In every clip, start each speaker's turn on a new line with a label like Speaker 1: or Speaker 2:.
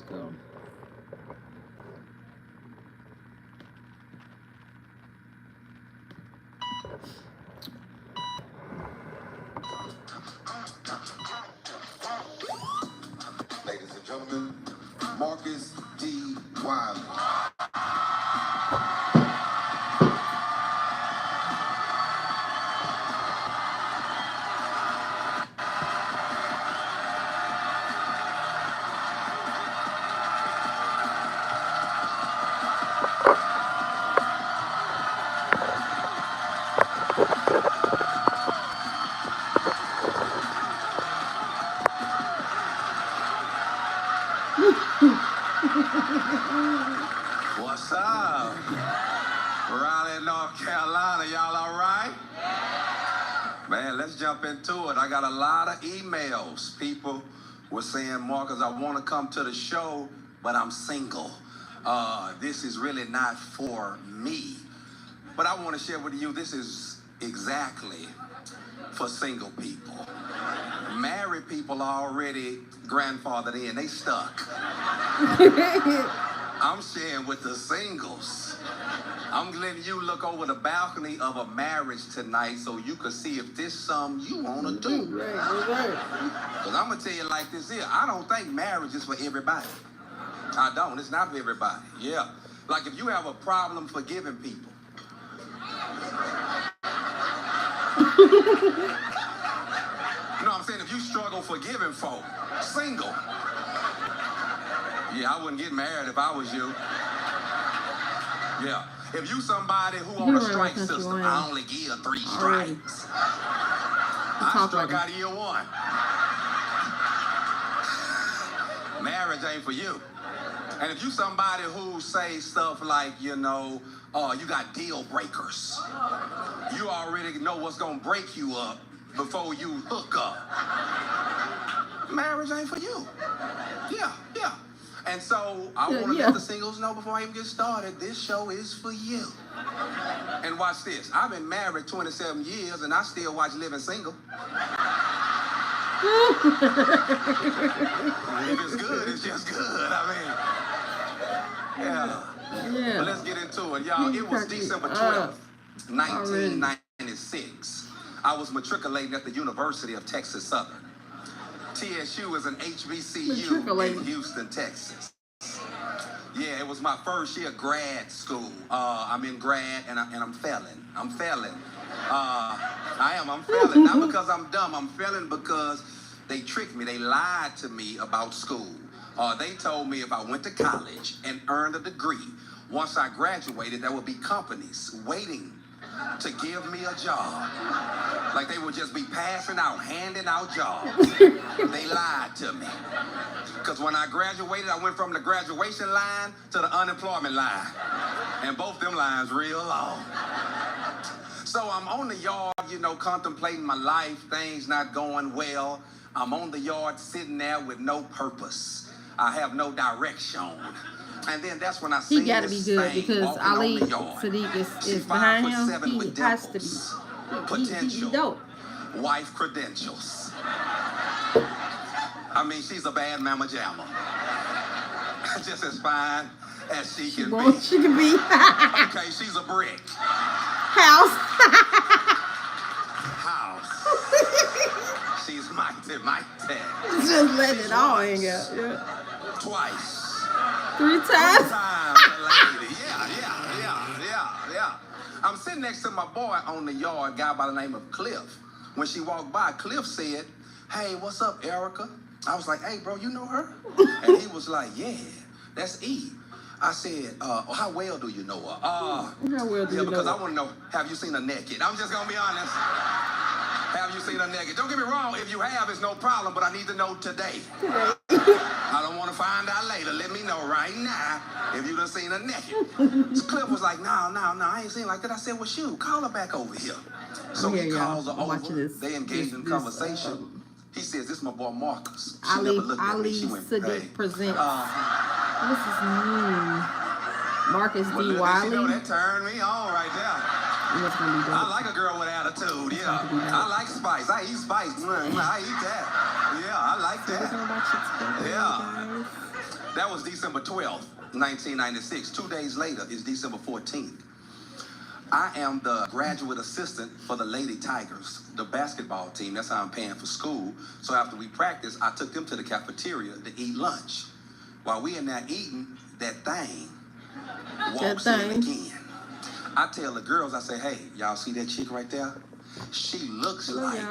Speaker 1: go.
Speaker 2: Ladies and gentlemen, Marcus D. Wiley. What's up? Raleigh, North Carolina, y'all all right? Man, let's jump into it. I got a lot of emails. People were saying, Marcus, I want to come to the show, but I'm single. This is really not for me. But I want to share with you, this is exactly for single people. Married people are already grandfathered in. They stuck. I'm sharing with the singles. I'm letting you look over the balcony of a marriage tonight so you can see if this is something you want to do.
Speaker 1: Right.
Speaker 2: Because I'm going to tell you like this here. I don't think marriage is for everybody. I don't. It's not for everybody. Yeah. Like if you have a problem forgiving people. You know what I'm saying? If you struggle forgiving folk, single. Yeah, I wouldn't get married if I was you. Yeah. If you somebody who on a strike system, I only give 3 strikes. I struck out of year 1. Marriage ain't for you. And if you somebody who say stuff like, you know, you got deal breakers. You already know what's going to break you up before you hook up. Marriage ain't for you. Yeah. And so I want to let the singles know before I even get started, this show is for you. And watch this. I've been married 27 years and I still watch Living Single. If it's good, it's just good. I mean, yeah. But let's get into it, y'all. It was December 12th, 1996. I was matriculating at the University of Texas Southern. TSU is an HBCU in Houston, Texas. Yeah, it was my first year grad school. I'm in grad and I'm failing. I'm failing. I'm failing. Not because I'm dumb. I'm failing because they tricked me. They lied to me about school. They told me if I went to college and earned a degree, once I graduated, there would be companies waiting to give me a job. Like they would just be passing out, handing out jobs. They lied to me. Because when I graduated, I went from the graduation line to the unemployment line. And both them lines real long. So I'm on the yard, you know, contemplating my life, things not going well. I'm on the yard sitting there with no purpose. I have no direction. And then that's when I see
Speaker 1: he gotta be good because Ali Sadiq is behind him. He has to be.
Speaker 2: Potential.
Speaker 1: He dope.
Speaker 2: Wife credentials. I mean, she's a bad mama jamma. Just as fine as she can be.
Speaker 1: She can be.
Speaker 2: Okay, she's a brick.
Speaker 1: House.
Speaker 2: She's mighty.
Speaker 1: Just letting it all hang out. Yeah.
Speaker 2: Twice.
Speaker 1: 3 times.
Speaker 2: 3 times, lady. Yeah. I'm sitting next to my boy on the yard, a guy by the name of Cliff. When she walked by, Cliff said, "Hey, what's up, Erica?" I was like, "Hey, bro, you know her?" And he was like, "Yeah, that's E." I said, "How well do you know her?"
Speaker 1: How well do you know her?
Speaker 2: Because I want to know, have you seen her naked? I'm just going to be honest. Have you seen her naked? Don't get me wrong. If you have, it's no problem, but I need to know today. I don't want to find out later. Let me know right now if you done seen her naked. So Cliff was like, no, I ain't seen like that. I said, well, shoot, call her back over here. So he calls her over. They engage in conversation. He says, this is my boy Marcus. She never looked at me. She went,
Speaker 1: Sadiq presents. What's his name? Marcus D. Wiley.
Speaker 2: You know, that turned me on right there. I like a girl with attitude, yeah. I like spice. I eat spice. I eat that. Yeah, I like that. Yeah. That was December 12th, 1996. 2 days later is December 14th. I am the graduate assistant for the Lady Tigers, the basketball team. That's how I'm paying for school. So after we practiced, I took them to the cafeteria to eat lunch. While we in there eating, that thing walks in again. I tell the girls, I say, hey, y'all see that chick right there? She looks like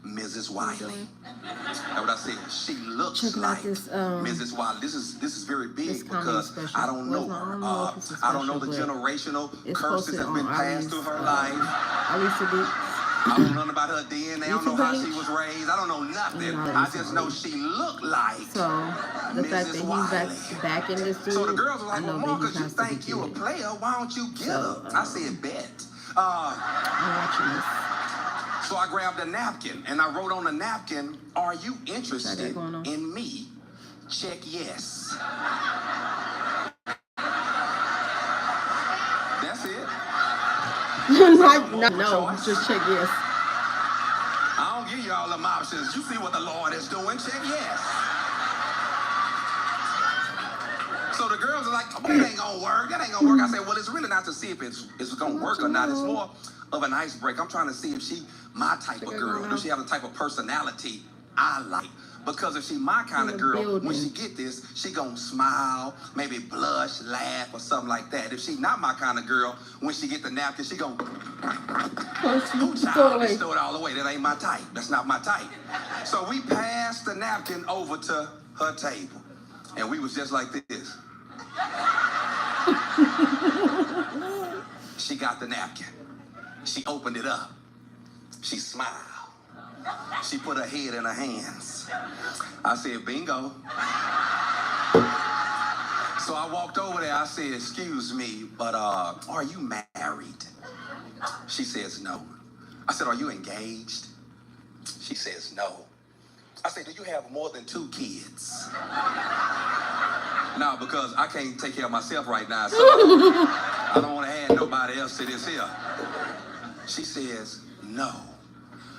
Speaker 2: Mrs. Wiley. That's what I said. She looks like Mrs. Wiley. This is very big because I don't know her. I don't know the generational curses that have been passed through her life. I don't know about her DNA. I don't know how she was raised. I don't know nothing. I just know she looked like
Speaker 1: the fact that he's back in this dude.
Speaker 2: So the girls were like, well, more because you think you a player, why don't you get her? I said, bet.
Speaker 1: I'm watching this.
Speaker 2: So I grabbed a napkin and I wrote on the napkin, are you interested in me? Check yes. That's it.
Speaker 1: No, just check yes.
Speaker 2: I don't give you all them options. You see what the Lord is doing, check yes. So the girls are like, oh, that ain't gonna work. That ain't gonna work. I said, well, it's really not to see if it's gonna work or not. It's more of an icebreaker. I'm trying to see if she my type of girl. Does she have the type of personality I like? Because if she my kind of girl, when she get this, she gonna smile, maybe blush, laugh, or something like that. If she not my kind of girl, when she get the napkin, she gonna throw it all away. That ain't my type. That's not my type. So we passed the napkin over to her table, and we was just like this. She got the napkin. She opened it up. She smiled. She put her head in her hands. I said, bingo. So I walked over there. I said, excuse me, but are you married? She says, no. I said, are you engaged? She says, no. I said, do you have more than 2 kids? No, because I can't take care of myself right now, so I don't want to add nobody else to this here. She says, no.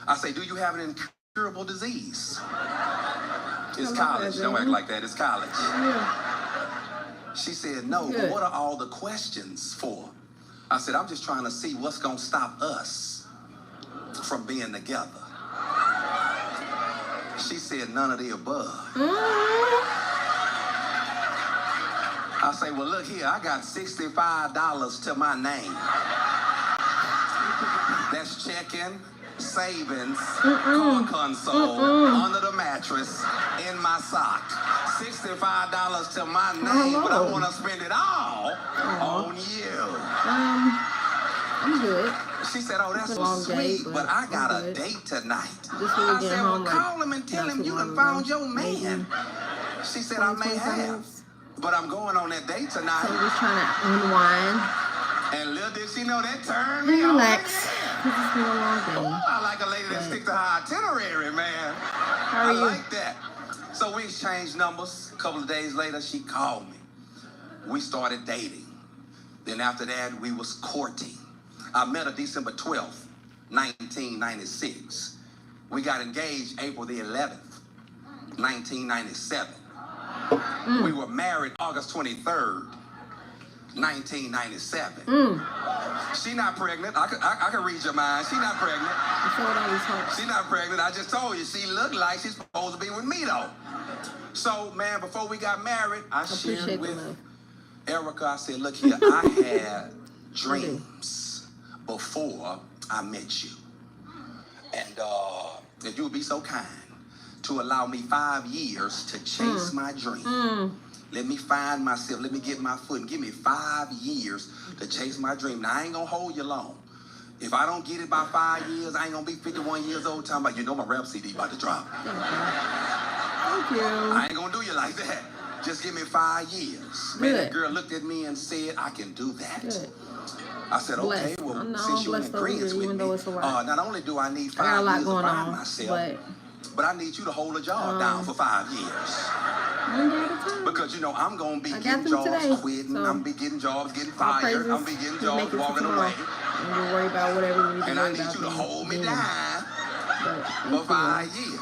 Speaker 2: I say, do you have an incurable disease? It's college. Don't act like that. It's college. She said, no, but what are all the questions for? I said, I'm just trying to see what's going to stop us from being together. She said, none of the above. I say, well, look here, I got $65 to my name. That's checking, savings, car console, under the mattress, in my sock. $65 to my name, but I want to spend it all on you.
Speaker 1: I'm good.
Speaker 2: She said, oh, that's so sweet, but I got a date tonight. I said, well, call him and tell him you done found your man. She said, I may have, but I'm going on that date tonight.
Speaker 1: So we're trying to unwind.
Speaker 2: And little did she know that turned me on.
Speaker 1: Relax. Because it's been a long day.
Speaker 2: Oh, I like a lady that sticks to her itinerary, man.
Speaker 1: How are you?
Speaker 2: I like that. So we exchanged numbers. A couple of days later, she called me. We started dating. Then after that, we was courting. I met her December 12th, 1996. We got engaged April the 11th, 1997. We were married August 23rd, 1997. She not pregnant. I can read your mind. She not pregnant. She not pregnant. I just told you she looked like she's supposed to be with me though. So man, before we got married, I shared with Erica. I said, look here, I had dreams before I met you, and if you would be so kind to allow me 5 years to chase my dream. Let me find myself. Let me get my foot and give me 5 years to chase my dream. Now, I ain't going to hold you long. If I don't get it by 5 years, I ain't going to be 51 years old talking about, you know, my rap CD about to drop.
Speaker 1: Thank you.
Speaker 2: I ain't going to do you like that. Just give me 5 years. Man, that girl looked at me and said, I can do that. Good. I said, okay, well, since you're in agreement with me, not only do I need 5 years to find myself, but I need you to hold a job down for 5 years. Because, you know, I'm going to be getting jobs quitting. So I'm be getting jobs getting fired. I'm be getting jobs walking away.
Speaker 1: And you worry about whatever you need to
Speaker 2: and I need you to hold me down for 5 years.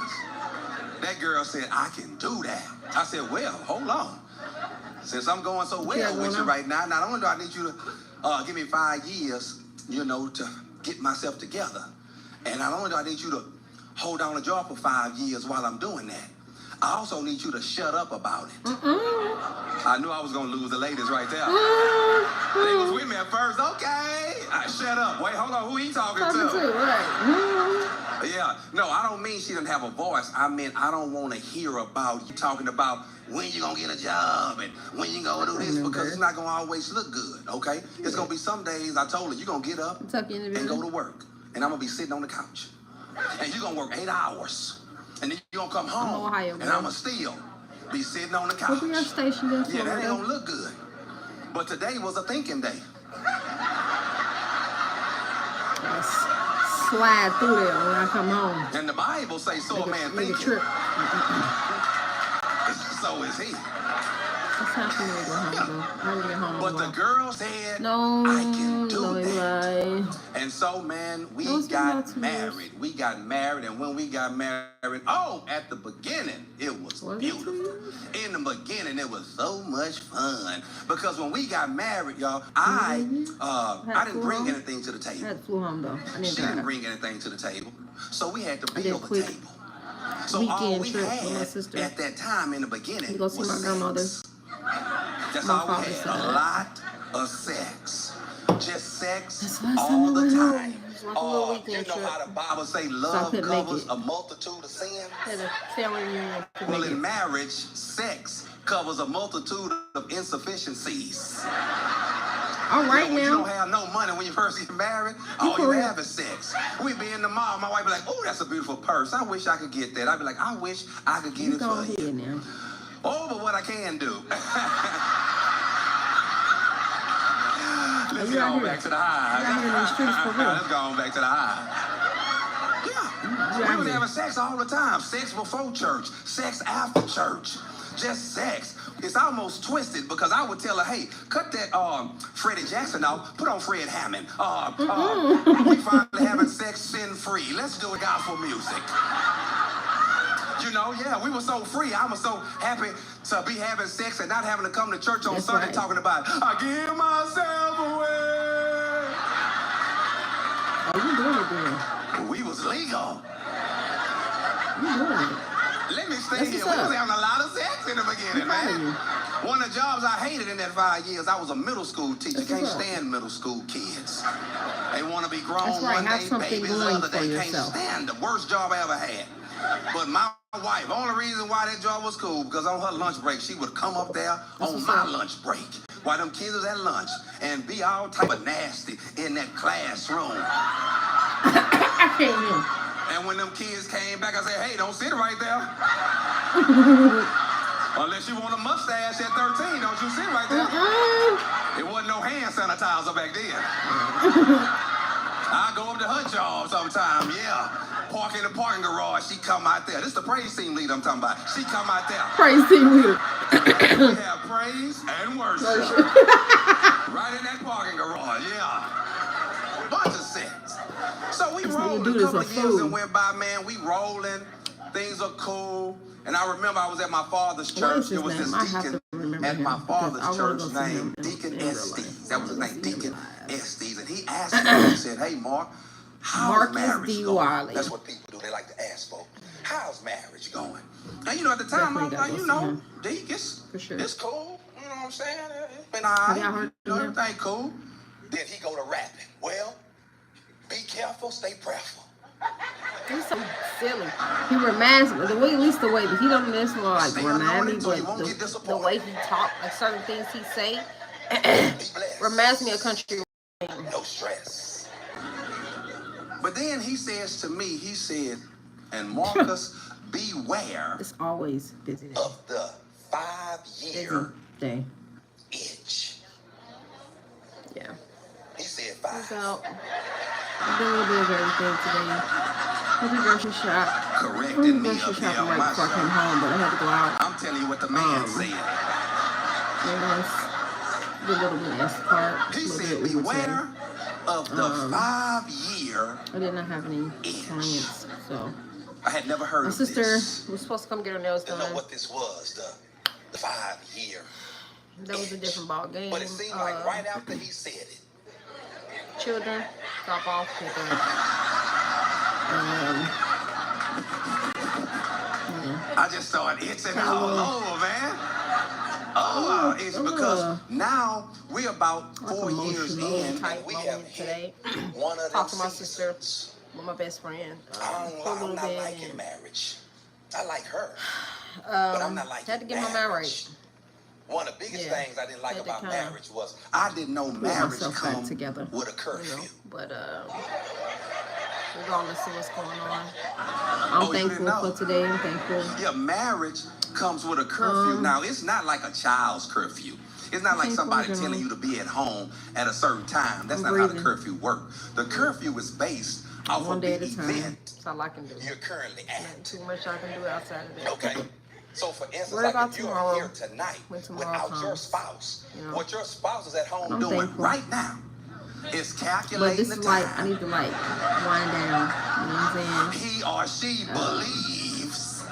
Speaker 2: That girl said, I can do that. I said, well, hold on. Since I'm going so well with you right now, not only do I need you to give me 5 years, you know, to get myself together, and not only do I need you to hold down a job for 5 years while I'm doing that, I also need you to shut up about it. I knew I was going to lose the ladies right there. They was with me at first. Okay. Shut up. Wait, hold on. Who he talking to? Right. Yeah. No, I don't mean she didn't have a voice. I mean, I don't want to hear about you talking about when you going to get a job and when you going to do this, because it's not going to always look good, okay? It's going to be some days, I told her, you're going to get up and go to work. And I'm going to be sitting on the couch. And you're going to work 8 hours. And then you're going to come home, and I'm going to still be sitting on the couch. Yeah, that ain't going to look good. But today was a thinking day.
Speaker 1: Slide through there when I come home.
Speaker 2: And the Bible says, so a man thinking. So is he.
Speaker 1: What's happening to go home, though? I get home.
Speaker 2: But the girl said,
Speaker 1: no,
Speaker 2: I can do that.
Speaker 1: Lie.
Speaker 2: And so, man, we got married. We got married, and when we got married, at the beginning, it was beautiful. In the beginning, it was so much fun. Because when we got married, y'all, I didn't bring anything to the table.
Speaker 1: I had flew home, though.
Speaker 2: She didn't bring anything to the table. So we had to build the table. So all we had at that time in the beginning was sex. That's all we had. A lot of sex. Just sex all the time. You know how the Bible say love covers a multitude of sins? Well, in marriage, sex covers a multitude of insufficiencies.
Speaker 1: All right,
Speaker 2: when you don't have no money when you first get married, all you have is sex. We be in the mall, my wife be like, oh, that's a beautiful purse. I wish I could get that. I'd be like, I wish I could get it for you. Now. Oh, but what I can do. Let's go back to the high. Let's go on back to the high. Yeah. We was having sex all the time. Sex before church. Sex after church. Just sex. It's almost twisted because I would tell her, hey, cut that Freddie Jackson out. Put on Fred Hammond. We finally having sex sin-free. Let's do it gospel music. You know, yeah, we were so free. I was so happy to be having sex and not having to come to church on Sunday talking about, I give myself away.
Speaker 1: Oh, you doing it then?
Speaker 2: We was legal.
Speaker 1: You doing it.
Speaker 2: Let me stay here. We was having a lot of sex in the beginning, man. One of the jobs I hated in that 5 years, I was a middle school teacher. Can't stand middle school kids. They want to be grown one day, babies the other day. Can't stand the worst job I ever had. But my wife, only reason why that job was cool, because on her lunch break, she would come up there on my lunch break while them kids was at lunch and be all type of nasty in that classroom.
Speaker 1: I can't hear.
Speaker 2: And when them kids came back, I said, hey, don't sit right there. Unless you want a mustache at 13, don't you sit right there. It wasn't no hand sanitizer back then. I go up to her job sometime, park in the parking garage, she come out there. This is the praise team leader I'm talking about. She come out there.
Speaker 1: Praise team leader.
Speaker 2: We have praise and worship. Right in that parking garage, bunch of sex. So we rolled a couple of years and went by, man. We rolling. Things are cool. And I remember I was at my father's church. There was this deacon at my father's church named Deacon Estes. That was his name, Deacon Estes. And he asked me, he said, hey, Mark, how's marriage going? That's what people do. They like to ask folks, how's marriage going? And you know, at the time, I'm like, you know, Deacon, it's cool. You know what I'm saying? It's been all right. You know, everything cool. Then he go to rapping. Well, be careful, stay prayerful.
Speaker 1: He's so silly. He reminds me, the way, at least the way, he don't necessarily like remind me, but the way he talk, like certain things he say, reminds me of country.
Speaker 2: No stress. But then he says to me, he said, and Marcus, beware.
Speaker 1: It's always busy day.
Speaker 2: Of the 5-year
Speaker 1: day.
Speaker 2: Itch.
Speaker 1: Yeah.
Speaker 2: He said 5.
Speaker 1: So, I did a little bit of everything today. I went to the grocery shop.
Speaker 2: Correcting me
Speaker 1: grocery shopping right before I came home, but I had to go out.
Speaker 2: I'm telling you what the man said.
Speaker 1: It was the little nasty part.
Speaker 2: He said, beware of the 5-year.
Speaker 1: I did not have any clients, so.
Speaker 2: I had never heard of this.
Speaker 1: My sister was supposed to come get her nails done.
Speaker 2: I didn't know what this was, the 5-year
Speaker 1: That was a different ball game.
Speaker 2: But it seemed like right after he said it,
Speaker 1: children, drop off pickup.
Speaker 2: I just started itching all over, man. Oh, it's because now we're about 4 years in, and we have hit one of them
Speaker 1: Talk to my sister with my best friend.
Speaker 2: I'm not liking marriage. I like her, but I'm not liking
Speaker 1: had to get my mind right.
Speaker 2: One of the biggest things I didn't like about marriage was I didn't know marriage come
Speaker 1: together
Speaker 2: with a curfew.
Speaker 1: But regardless of what's going on, I'm thankful for today. I'm thankful.
Speaker 2: Yeah, marriage comes with a curfew. Now, it's not like a child's curfew. It's not like somebody telling you to be at home at a certain time. That's not how the curfew works. The curfew is based off of the event
Speaker 1: That's all I can do.
Speaker 2: you're currently at.
Speaker 1: Not too much I can do outside of that.
Speaker 2: Okay. So, for instance, like if you're here tonight without your spouse, what your spouse is at home doing right now is calculating the time.
Speaker 1: But this is I need to wind down. You know what I'm saying?
Speaker 2: He or she believes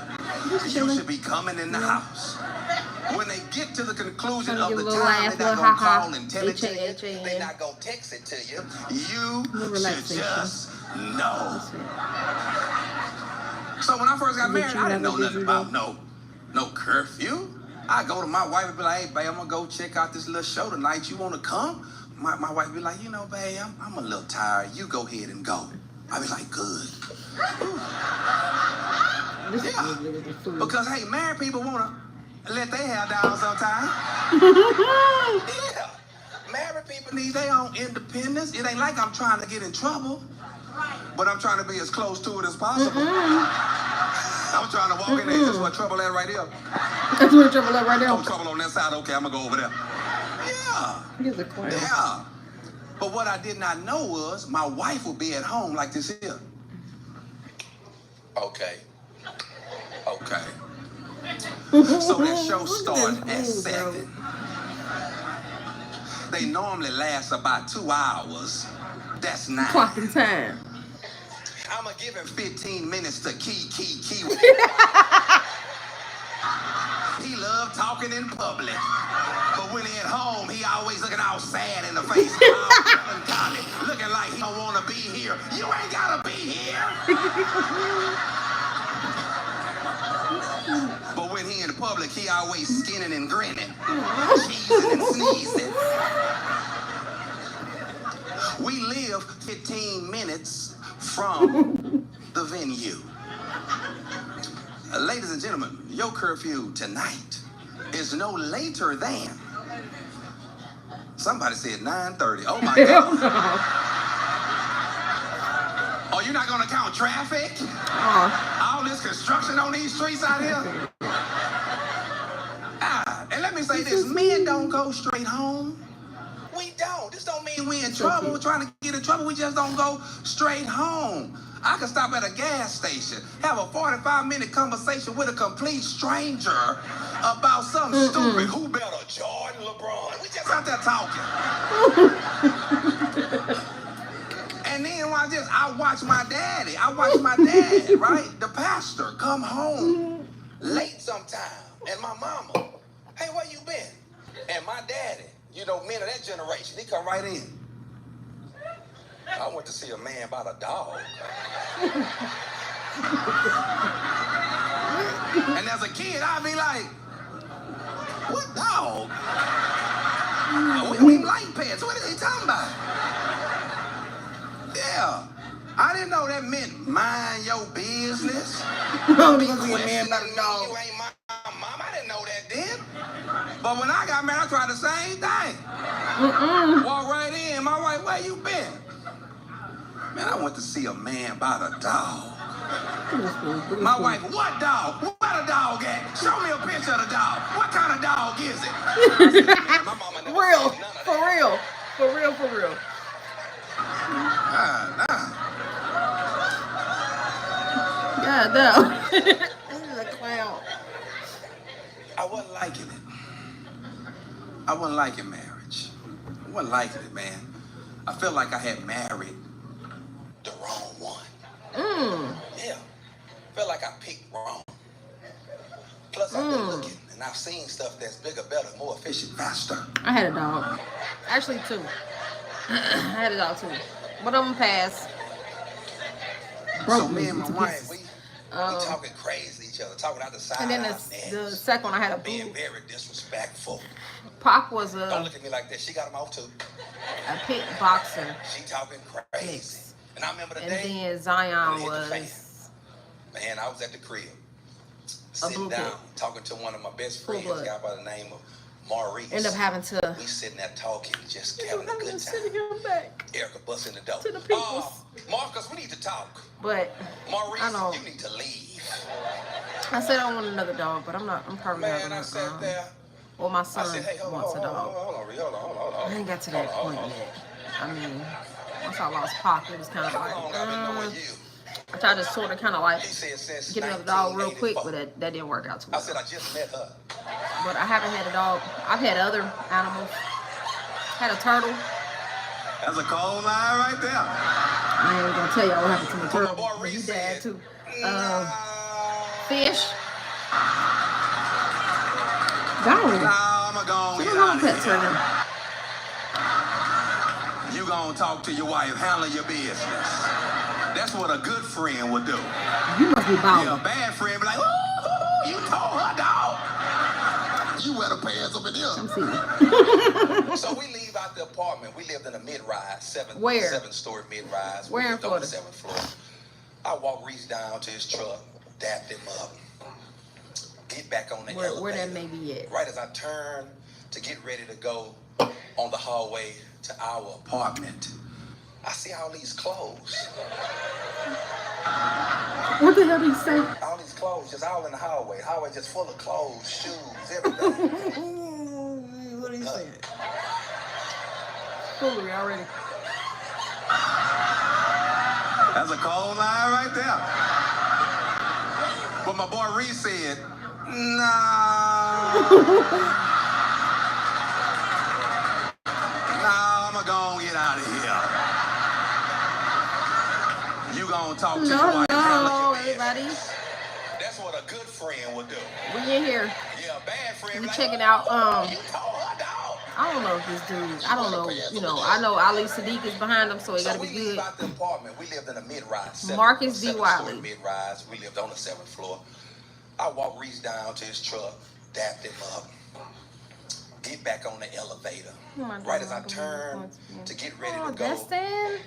Speaker 2: you should be coming in the house. When they get to the conclusion of the time, they're not going to call and tell it to you. They're not going to text it to you. You should just know. So when I first got married, I didn't know nothing about no curfew. I go to my wife and be like, hey, babe, I'm going to go check out this little show tonight. You want to come? My wife be like, babe, I'm a little tired. You go ahead and go. I be like, good. Yeah. Because, hey, married people want to let their hair down sometimes. Yeah. Married people need their own independence. It ain't like I'm trying to get in trouble, but I'm trying to be as close to it as possible. I'm trying to walk in there. This is what trouble at right here.
Speaker 1: That's where trouble at right there.
Speaker 2: No trouble on that side. Okay, I'm going to go over there. Yeah. Yeah. But what I did not know was my wife would be at home like this here. Okay. Okay. So that show started at 7. They normally last about 2 hours. That's 9.
Speaker 1: Clocking time.
Speaker 2: I'm going to give him 15 minutes to key. He loved talking in public. But when he at home, he always looking all sad in the face. Looking like he don't want to be here. You ain't got to be here. But when he in public, he always skinning and grinning. Cheesing and sneezing. We live 15 minutes from the venue. Ladies and gentlemen, your curfew tonight is no later than. Somebody said 9:30. Oh my God. Oh, you're not gonna count traffic? All this construction on these streets out here? And let me say this, men don't go straight home. We don't. This don't mean we in trouble. We're trying to get in trouble. We just don't go straight home. I can stop at a gas station, have a 45-minute conversation with a complete stranger about something stupid. Who better, Jordan, LeBron? We just out there talking. And then I watch my daddy. I watch my dad, right? The pastor come home late sometime. And my mama, hey, where you been? And my daddy, men of that generation, he come right in. I went to see a man about a dog. And as a kid, I'd be like, what dog? We like pets. What are they talking about? Yeah. I didn't know that meant mind your business. Don't be questioning a dog. You ain't my mom. I didn't know that then. But when I got married, I tried the same thing. Walk right in. My wife, where you been? Man, I went to see a man about a dog. My wife, what dog? Where the dog at? Show me a picture of the dog. What kind of dog is it? My mama never
Speaker 1: real,
Speaker 2: said none of
Speaker 1: for
Speaker 2: that.
Speaker 1: real, for real, for real. God, no. This is a clown.
Speaker 2: I wasn't liking it. I wasn't liking marriage. I wasn't liking it, man. I felt like I had married the wrong one. Yeah. Felt like I picked wrong. Plus, I've been looking, and And I've seen stuff that's bigger, better, more efficient, faster.
Speaker 1: I had a dog. Actually, 2. I had a dog, 2. But I'm gonna pass.
Speaker 2: So me and my wife, we talking crazy to each other, talking out the side.
Speaker 1: And then the second one, I had a
Speaker 2: being very disrespectful.
Speaker 1: Pop was
Speaker 2: Don't look at me like that. She got him off too.
Speaker 1: A pit boxer.
Speaker 2: She talking crazy. Mix. And I remember the day.
Speaker 1: And then Zion was.
Speaker 2: Man, I was at the crib, sitting down, talking to one of my best friends, a guy by the name of Maurice.
Speaker 1: End up having to.
Speaker 2: We sitting there talking, just having a good time.
Speaker 1: Back
Speaker 2: Erica busting the door.
Speaker 1: to the people.
Speaker 2: Marcus, we need to talk.
Speaker 1: But
Speaker 2: Maurice,
Speaker 1: I know.
Speaker 2: You need to leave.
Speaker 1: I said I want another dog, but I'm probably not gonna.
Speaker 2: I sat there.
Speaker 1: Well, my son
Speaker 2: said, hey,
Speaker 1: wants a dog.
Speaker 2: Hold on.
Speaker 1: I ain't got to that point yet. I mean, once I lost Pop, it was kind of like. I tried to sort of kind of like get another dog real quick, but that didn't work out too well.
Speaker 2: I said I just met her.
Speaker 1: But I haven't had a dog. I've had other animals. Had a turtle.
Speaker 2: That's a cold line right there.
Speaker 1: I ain't gonna tell y'all what happened to my turtle. But he died too. Fish. Gone.
Speaker 2: I'm gonna get out of
Speaker 1: pets
Speaker 2: here.
Speaker 1: right now.
Speaker 2: You gonna talk to your wife, handle your business. That's what a good friend would do.
Speaker 1: You must be bald.
Speaker 2: Yeah, a bad friend be like, ooh, you told her, dog. You wear the pants up in here.
Speaker 1: I'm seeing.
Speaker 2: So we leave out the apartment. We lived in a mid-rise, 7-story mid-rise.
Speaker 1: Where in Florida?
Speaker 2: On the 7th floor. I walk Reese down to his truck, dapped him up, get back on the elevator.
Speaker 1: Where that may be at?
Speaker 2: Right as I turn to get ready to go on the hallway to our apartment, I see all these clothes.
Speaker 1: What the hell did he say?
Speaker 2: All these clothes just all in the hallway. The hallway just full of clothes, shoes, everything.
Speaker 1: What did he say? Foolery already.
Speaker 2: That's a cold line right there. But my boy Reese said, nah, I'm gonna get out of here. You gonna talk to your wife.
Speaker 1: Hello, everybody.
Speaker 2: That's what a good friend would do.
Speaker 1: We in here.
Speaker 2: Yeah, a bad friend.
Speaker 1: We
Speaker 2: like,
Speaker 1: checking out.
Speaker 2: You told her, dog.
Speaker 1: I don't know if this dude. I don't know. You know, I know Ali Sadiq is behind him, so he gotta be good.
Speaker 2: We leave out the apartment. We lived in a mid-rise.
Speaker 1: Marcus D. Wiley.
Speaker 2: Mid-rise. We lived on the 7th floor. I walked Reese down to his truck, dapped him up, get back on the elevator. Right as I turn to get ready to go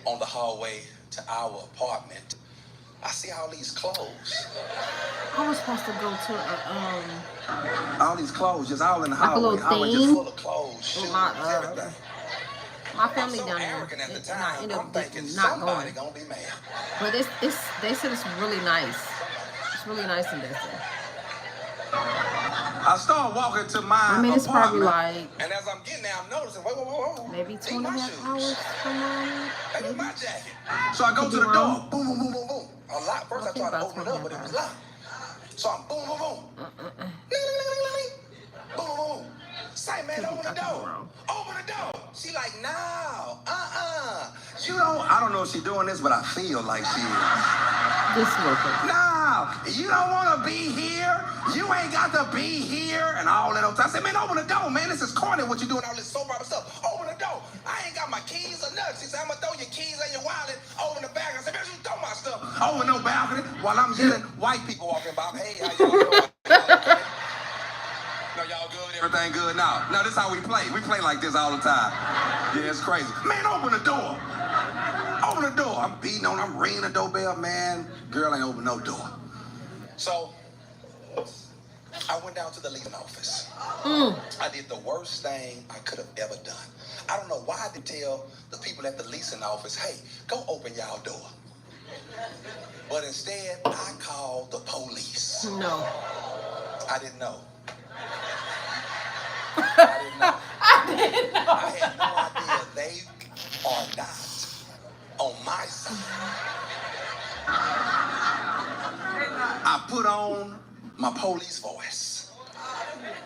Speaker 2: on the hallway to our apartment, I see all these clothes.
Speaker 1: I was supposed to go to
Speaker 2: all these clothes just all in the hallway.
Speaker 1: a little
Speaker 2: hallway
Speaker 1: thing.
Speaker 2: just full of clothes, shoes, everything.
Speaker 1: My family
Speaker 2: so
Speaker 1: down there.
Speaker 2: Arrogant at the
Speaker 1: And
Speaker 2: time.
Speaker 1: I ended
Speaker 2: I'm
Speaker 1: up
Speaker 2: thinking
Speaker 1: not
Speaker 2: somebody
Speaker 1: going.
Speaker 2: gonna be mad.
Speaker 1: But they said it's really nice. It's really nice in there.
Speaker 2: I start walking to my
Speaker 1: it's probably
Speaker 2: apartment,
Speaker 1: like.
Speaker 2: and as I'm getting there, I'm noticing, whoa.
Speaker 1: Maybe 2.5 hours from now.
Speaker 2: Hey, my jacket. So I go to the door. Boom, boom, boom, boom, boom. A lot. First I tried to open it up, but it was locked. So I'm boom, boom, boom. Boom, boom, boom. Say, man, open the door. Open the door. She like, no, You don't, I don't know if she's doing this, but I feel like she is.
Speaker 1: This worker.
Speaker 2: No, you don't want to be here. You ain't got to be here and all that. I said, man, open the door, man. This is corny what you doing all this soap opera stuff. Open the door. I ain't got my keys or nothing. She said, I'm going to throw your keys and your wallet over the back. I said, man, you throw my stuff over no balcony while I'm getting white people walking by. Hey, how y'all doing? No, y'all good? Everything good now? No, this is how we play. We play like this all the time. Yeah, it's crazy. Man, open the door. Open the door. I'm beating on, I'm ringing the doorbell, man. Girl ain't open no door. So, I went down to the leasing office. I did the worst thing I could have ever done. I don't know why I didn't tell the people at the leasing office, hey, go open y'all door. But instead, I called the police.
Speaker 1: No.
Speaker 2: I didn't know. I didn't know. I had no idea they are not on my side. I put on my police voice.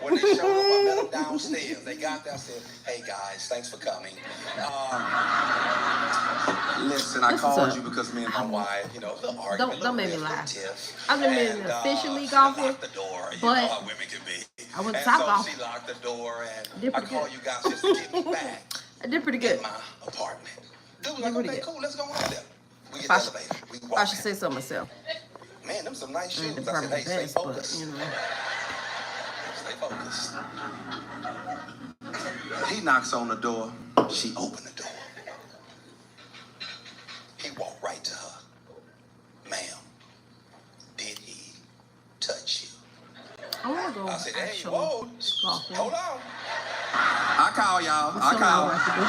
Speaker 2: When they showed up, I met them downstairs. They got there and said, hey guys, thanks for coming. Listen, I called you because me and my wife, you know, the argument.
Speaker 1: Don't make me laugh. I've been in an official league golfer,
Speaker 2: the door. You
Speaker 1: but
Speaker 2: know how women can be.
Speaker 1: I went to
Speaker 2: And
Speaker 1: Top
Speaker 2: so
Speaker 1: Golf.
Speaker 2: she locked the door, and
Speaker 1: Did
Speaker 2: I
Speaker 1: pretty
Speaker 2: called
Speaker 1: good.
Speaker 2: you guys just to get me back
Speaker 1: I did pretty good.
Speaker 2: in my apartment. Dude was
Speaker 1: Did
Speaker 2: like,
Speaker 1: pretty
Speaker 2: okay,
Speaker 1: good.
Speaker 2: cool, let's go on there. We get
Speaker 1: If I
Speaker 2: the
Speaker 1: should-
Speaker 2: elevator. We
Speaker 1: I
Speaker 2: walk
Speaker 1: should
Speaker 2: in.
Speaker 1: say so myself.
Speaker 2: Man, them some nice
Speaker 1: I ain't
Speaker 2: shoes.
Speaker 1: the
Speaker 2: I said,
Speaker 1: perfect
Speaker 2: hey, stay
Speaker 1: best, but
Speaker 2: focused.
Speaker 1: you know.
Speaker 2: Stay focused. He knocks on the door. She opened the door. He walked right to her. Ma'am, did he touch you?
Speaker 1: I want to go
Speaker 2: I said, hey,
Speaker 1: actually
Speaker 2: whoa,
Speaker 1: golfing.
Speaker 2: hold on. I call y'all.
Speaker 1: That's something I like to do.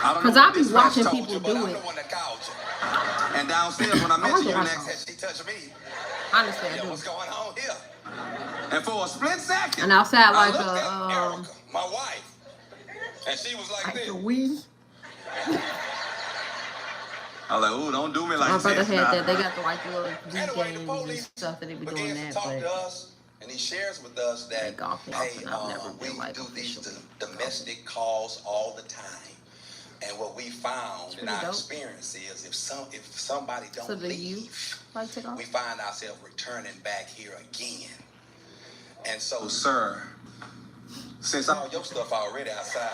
Speaker 2: I don't know
Speaker 1: 'Cause I
Speaker 2: what
Speaker 1: be
Speaker 2: this man
Speaker 1: watching
Speaker 2: told
Speaker 1: people
Speaker 2: you, but
Speaker 1: do
Speaker 2: I'm
Speaker 1: it.
Speaker 2: the one that called you. And downstairs, when I
Speaker 1: I
Speaker 2: mentioned
Speaker 1: like
Speaker 2: you
Speaker 1: to
Speaker 2: next,
Speaker 1: watch
Speaker 2: and she touched me.
Speaker 1: Honestly, I
Speaker 2: Yo,
Speaker 1: do.
Speaker 2: what's going on here? And for a split second,
Speaker 1: And outside
Speaker 2: I
Speaker 1: like
Speaker 2: looked at Erica, my wife, and she was like this.
Speaker 1: the wheeze.
Speaker 2: I was like, ooh, don't do me like
Speaker 1: My
Speaker 2: this.
Speaker 1: brother had
Speaker 2: now.
Speaker 1: that. They got the like the little Wii
Speaker 2: Anyway, the
Speaker 1: games and
Speaker 2: police
Speaker 1: stuff that they be doing
Speaker 2: begins
Speaker 1: that,
Speaker 2: to talk to
Speaker 1: but
Speaker 2: us, and he shares with us
Speaker 1: They
Speaker 2: that,
Speaker 1: golf me
Speaker 2: hey,
Speaker 1: off, and I've never
Speaker 2: we
Speaker 1: been like
Speaker 2: do these
Speaker 1: officially
Speaker 2: domestic calls all the time. And what we found in
Speaker 1: pretty
Speaker 2: our
Speaker 1: dope.
Speaker 2: experience is if somebody don't
Speaker 1: So do you
Speaker 2: leave,
Speaker 1: like to golf?
Speaker 2: we find ourselves returning back here again. And so, sir, since all your stuff already outside,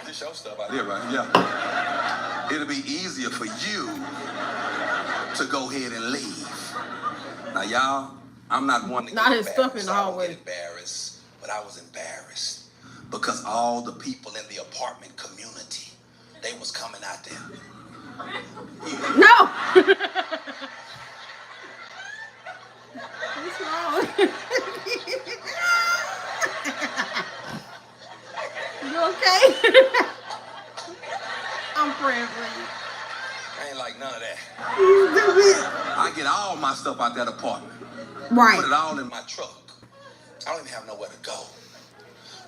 Speaker 2: this your stuff out here, right? Yeah. It'll be easier for you to go ahead and leave. Now, y'all, I'm not one to
Speaker 1: Not
Speaker 2: get
Speaker 1: his stuff in
Speaker 2: embarrassed.
Speaker 1: the
Speaker 2: I don't
Speaker 1: hallway.
Speaker 2: get embarrassed, but I was embarrassed because all the people in the apartment community, they was coming out there.
Speaker 1: No. What's wrong? You okay? I'm praying for you.
Speaker 2: I ain't like none of that.
Speaker 1: You stupid.
Speaker 2: I get all my stuff out that apartment.
Speaker 1: Right.
Speaker 2: Put it all in my truck. I don't even have nowhere to go.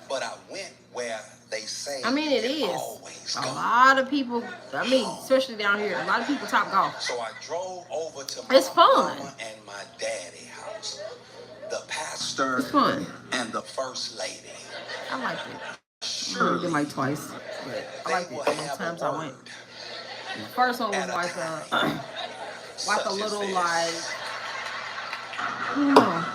Speaker 2: But I went where they say
Speaker 1: I mean, it is.
Speaker 2: always
Speaker 1: A
Speaker 2: go.
Speaker 1: lot of people, I mean, especially down here, a lot of people top golf.
Speaker 2: So I drove over to my
Speaker 1: It's fun.
Speaker 2: mama and my daddy house. The pastor
Speaker 1: It's fun.
Speaker 2: and the first lady.
Speaker 1: I liked it. I
Speaker 2: Surely
Speaker 1: did like twice, but I liked
Speaker 2: they
Speaker 1: it
Speaker 2: will
Speaker 1: both
Speaker 2: have
Speaker 1: times
Speaker 2: a
Speaker 1: I went.
Speaker 2: word
Speaker 1: The first one was
Speaker 2: at a
Speaker 1: like
Speaker 2: time,
Speaker 1: like
Speaker 2: such
Speaker 1: a
Speaker 2: as
Speaker 1: little
Speaker 2: this.
Speaker 1: like, I don't know.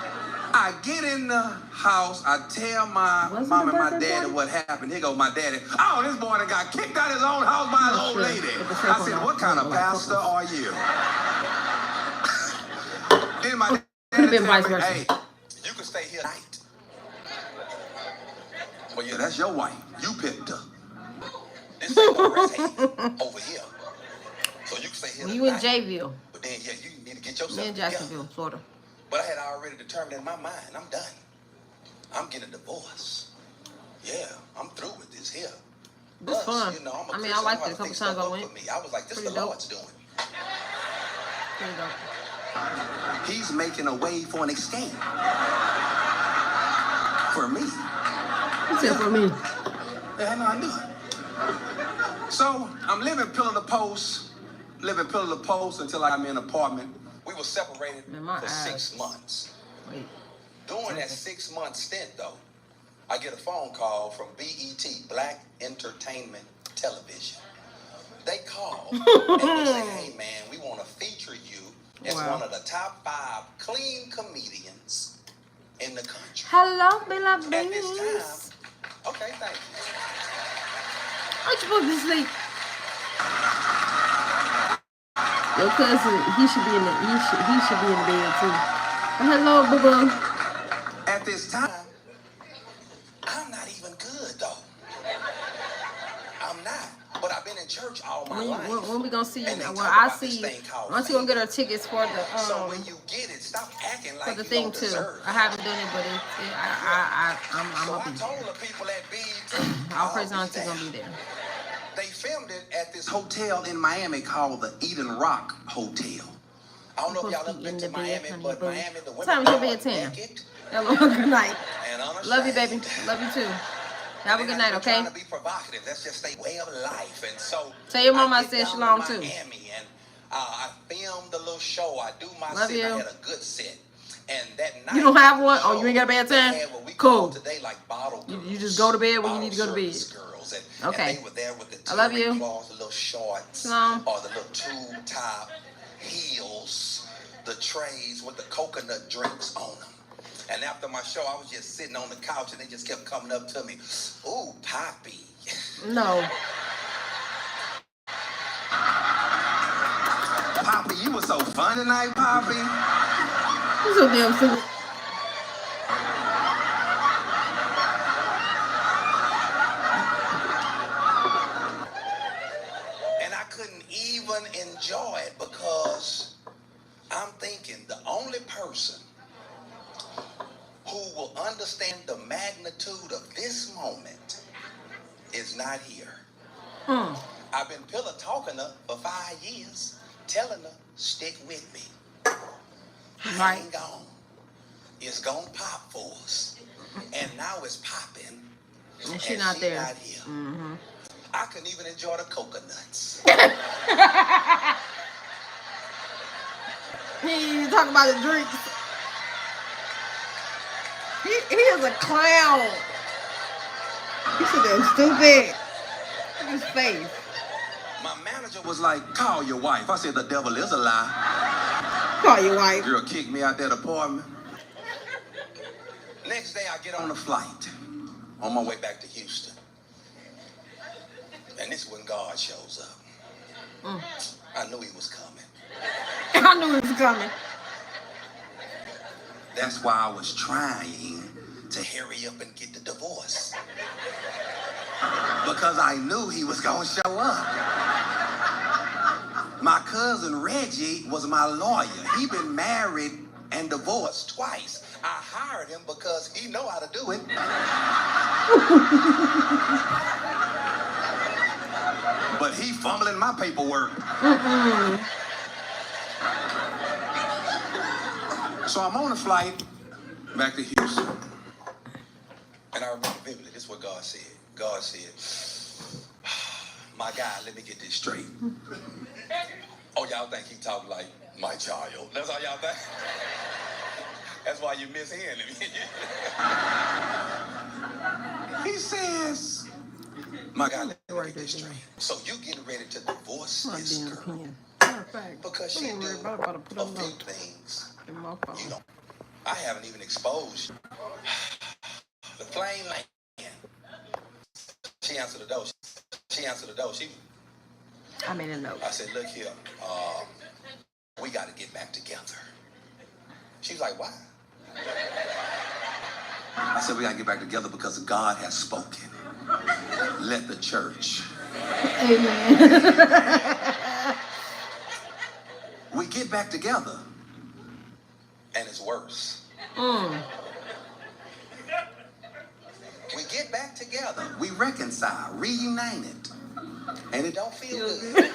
Speaker 2: I get in the house, I tell my
Speaker 1: Was it
Speaker 2: mom
Speaker 1: the
Speaker 2: and my
Speaker 1: birthday
Speaker 2: daddy
Speaker 1: party?
Speaker 2: what happened. Here goes my daddy. Oh, this boy done got kicked out of his own house by his
Speaker 1: Not
Speaker 2: old
Speaker 1: sure.
Speaker 2: lady.
Speaker 1: But the
Speaker 2: I
Speaker 1: second
Speaker 2: said,
Speaker 1: one,
Speaker 2: what kind of
Speaker 1: like
Speaker 2: pastor
Speaker 1: couples.
Speaker 2: are you? Then my
Speaker 1: Could've
Speaker 2: daddy
Speaker 1: been
Speaker 2: tell
Speaker 1: vice
Speaker 2: me,
Speaker 1: versa.
Speaker 2: hey, you can stay here tonight. Well, yeah, that's your wife. You picked her. This ain't no rest haven over here. So you can stay here
Speaker 1: You in
Speaker 2: tonight.
Speaker 1: Jayville,
Speaker 2: But then, yeah, you need to get yourself
Speaker 1: me in
Speaker 2: together.
Speaker 1: Jacksonville, Florida.
Speaker 2: But I had already determined in my mind, I'm done. I'm getting a divorce. Yeah, I'm through with this here.
Speaker 1: It's fun.
Speaker 2: You know, I'm a
Speaker 1: I mean,
Speaker 2: Christian.
Speaker 1: I liked
Speaker 2: know
Speaker 1: it.
Speaker 2: how
Speaker 1: A couple
Speaker 2: to
Speaker 1: times
Speaker 2: fix
Speaker 1: I
Speaker 2: stuff
Speaker 1: went.
Speaker 2: up for me. I was like, this is
Speaker 1: Pretty
Speaker 2: the
Speaker 1: dope.
Speaker 2: Lord's doing.
Speaker 1: Pretty dope.
Speaker 2: He's making a way for an escape. For me.
Speaker 1: He said for me.
Speaker 2: Yeah, I know I knew it. So I'm living pillar to post until I'm in an apartment. We were separated
Speaker 1: Man, my
Speaker 2: for
Speaker 1: eyes.
Speaker 2: 6 months.
Speaker 1: Wait.
Speaker 2: During that 6-month stint, though, I get a phone call from BET, Black Entertainment Television. They call and they say, hey, man, we want to feature you as
Speaker 1: Wow.
Speaker 2: one of the top 5 clean comedians in the country.
Speaker 1: Hello, beloved
Speaker 2: At this
Speaker 1: babies.
Speaker 2: time, okay, thank you.
Speaker 1: Why'd you put me to sleep? Your cousin, he should be in the bed too. But hello, boo boo.
Speaker 2: At this time, I'm not even good, though. I'm not. But I've been in church all my life.
Speaker 1: When we gonna see you?
Speaker 2: And they
Speaker 1: Well,
Speaker 2: talk
Speaker 1: I
Speaker 2: about
Speaker 1: see
Speaker 2: this
Speaker 1: you.
Speaker 2: thing called
Speaker 1: Once you gonna get
Speaker 2: favor.
Speaker 1: our tickets for
Speaker 2: So when
Speaker 1: the
Speaker 2: you get it, stop acting
Speaker 1: for
Speaker 2: like
Speaker 1: the
Speaker 2: you
Speaker 1: thing
Speaker 2: don't
Speaker 1: too.
Speaker 2: deserve
Speaker 1: I
Speaker 2: it.
Speaker 1: haven't done it, but I'm
Speaker 2: So
Speaker 1: gonna
Speaker 2: I
Speaker 1: be
Speaker 2: told
Speaker 1: there.
Speaker 2: the people at BET,
Speaker 1: All praise
Speaker 2: I'll
Speaker 1: on
Speaker 2: be
Speaker 1: to gonna be
Speaker 2: there.
Speaker 1: there.
Speaker 2: They filmed it at this hotel in Miami called the Eden Rock Hotel. I don't know if y'all
Speaker 1: Supposed
Speaker 2: ever
Speaker 1: to be
Speaker 2: been
Speaker 1: in
Speaker 2: to
Speaker 1: the bed,
Speaker 2: Miami,
Speaker 1: honey
Speaker 2: but
Speaker 1: boo.
Speaker 2: Miami, the women
Speaker 1: Time to
Speaker 2: are
Speaker 1: be at 10.
Speaker 2: naked
Speaker 1: Hello, good night.
Speaker 2: and unashamed.
Speaker 1: Love you, baby. Love you too. Have a
Speaker 2: And
Speaker 1: good
Speaker 2: they're
Speaker 1: night,
Speaker 2: not
Speaker 1: okay?
Speaker 2: trying to be provocative. That's just their way of life. And so
Speaker 1: Tell your mama I
Speaker 2: get
Speaker 1: said
Speaker 2: down
Speaker 1: shalom,
Speaker 2: to
Speaker 1: too.
Speaker 2: Miami, and I filmed the little show. I do my
Speaker 1: Love
Speaker 2: set.
Speaker 1: you.
Speaker 2: I had a good set. And that night,
Speaker 1: You don't have one? Oh, you ain't got a bad
Speaker 2: they
Speaker 1: time?
Speaker 2: had what we
Speaker 1: Cool.
Speaker 2: call today like bottle girls.
Speaker 1: You just go to bed when you need to go to
Speaker 2: Bottle
Speaker 1: bed.
Speaker 2: service girls. And,
Speaker 1: Okay.
Speaker 2: and they were there with the
Speaker 1: I love
Speaker 2: terry
Speaker 1: you.
Speaker 2: cloths, the little shorts,
Speaker 1: Shalom.
Speaker 2: or the little tube top heels, the trays with the coconut drinks on them. And after my show, I was just sitting on the couch, and they just kept coming up to me. Ooh, Poppy.
Speaker 1: No.
Speaker 2: Poppy, you were so fun tonight, Poppy.
Speaker 1: You're so damn stupid.
Speaker 2: And I couldn't even enjoy it because I'm thinking the only person who will understand the magnitude of this moment is not here. I've been pillow talking her for 5 years, telling her, stick with me.
Speaker 1: Right.
Speaker 2: Hang on. It's gonna pop for us. And now it's popping.
Speaker 1: And she not there.
Speaker 2: Not here. Mm-hmm. I couldn't even enjoy the coconuts.
Speaker 1: He talking about the drinks. He is a clown. He's so damn stupid. Look at his face.
Speaker 2: My manager was like, call your wife. I said, the devil is a lie.
Speaker 1: Call your wife.
Speaker 2: Girl kicked me out that apartment. Next day, I get on a flight on my way back to Houston. And this is when God shows up. I knew he was coming.
Speaker 1: I knew he was coming.
Speaker 2: That's why I was trying to hurry up and get the divorce. Because I knew he was going to show up. My cousin Reggie was my lawyer. He been married and divorced twice. I hired him because he know how to do it. But he fumbling my paperwork. So I'm on a flight back to Houston. And I remember vividly, this is what God said. God said, my God, let me get this straight. Oh, y'all think he talking like my child. That's how y'all think? That's why you miss hearing him. He says, my God, let me get this straight. So you getting ready to divorce this girl because she do a few things you don't. I haven't even exposed you. The plane land. She answered the door. She answered the door.
Speaker 1: I made a note.
Speaker 2: I said, look here, we got to get back together. She was like, why? I said, we got to get back together because God has spoken. Let the church.
Speaker 1: Amen.
Speaker 2: We get back together, and it's worse. We get back together, we reconcile, reunited, and it don't feel good.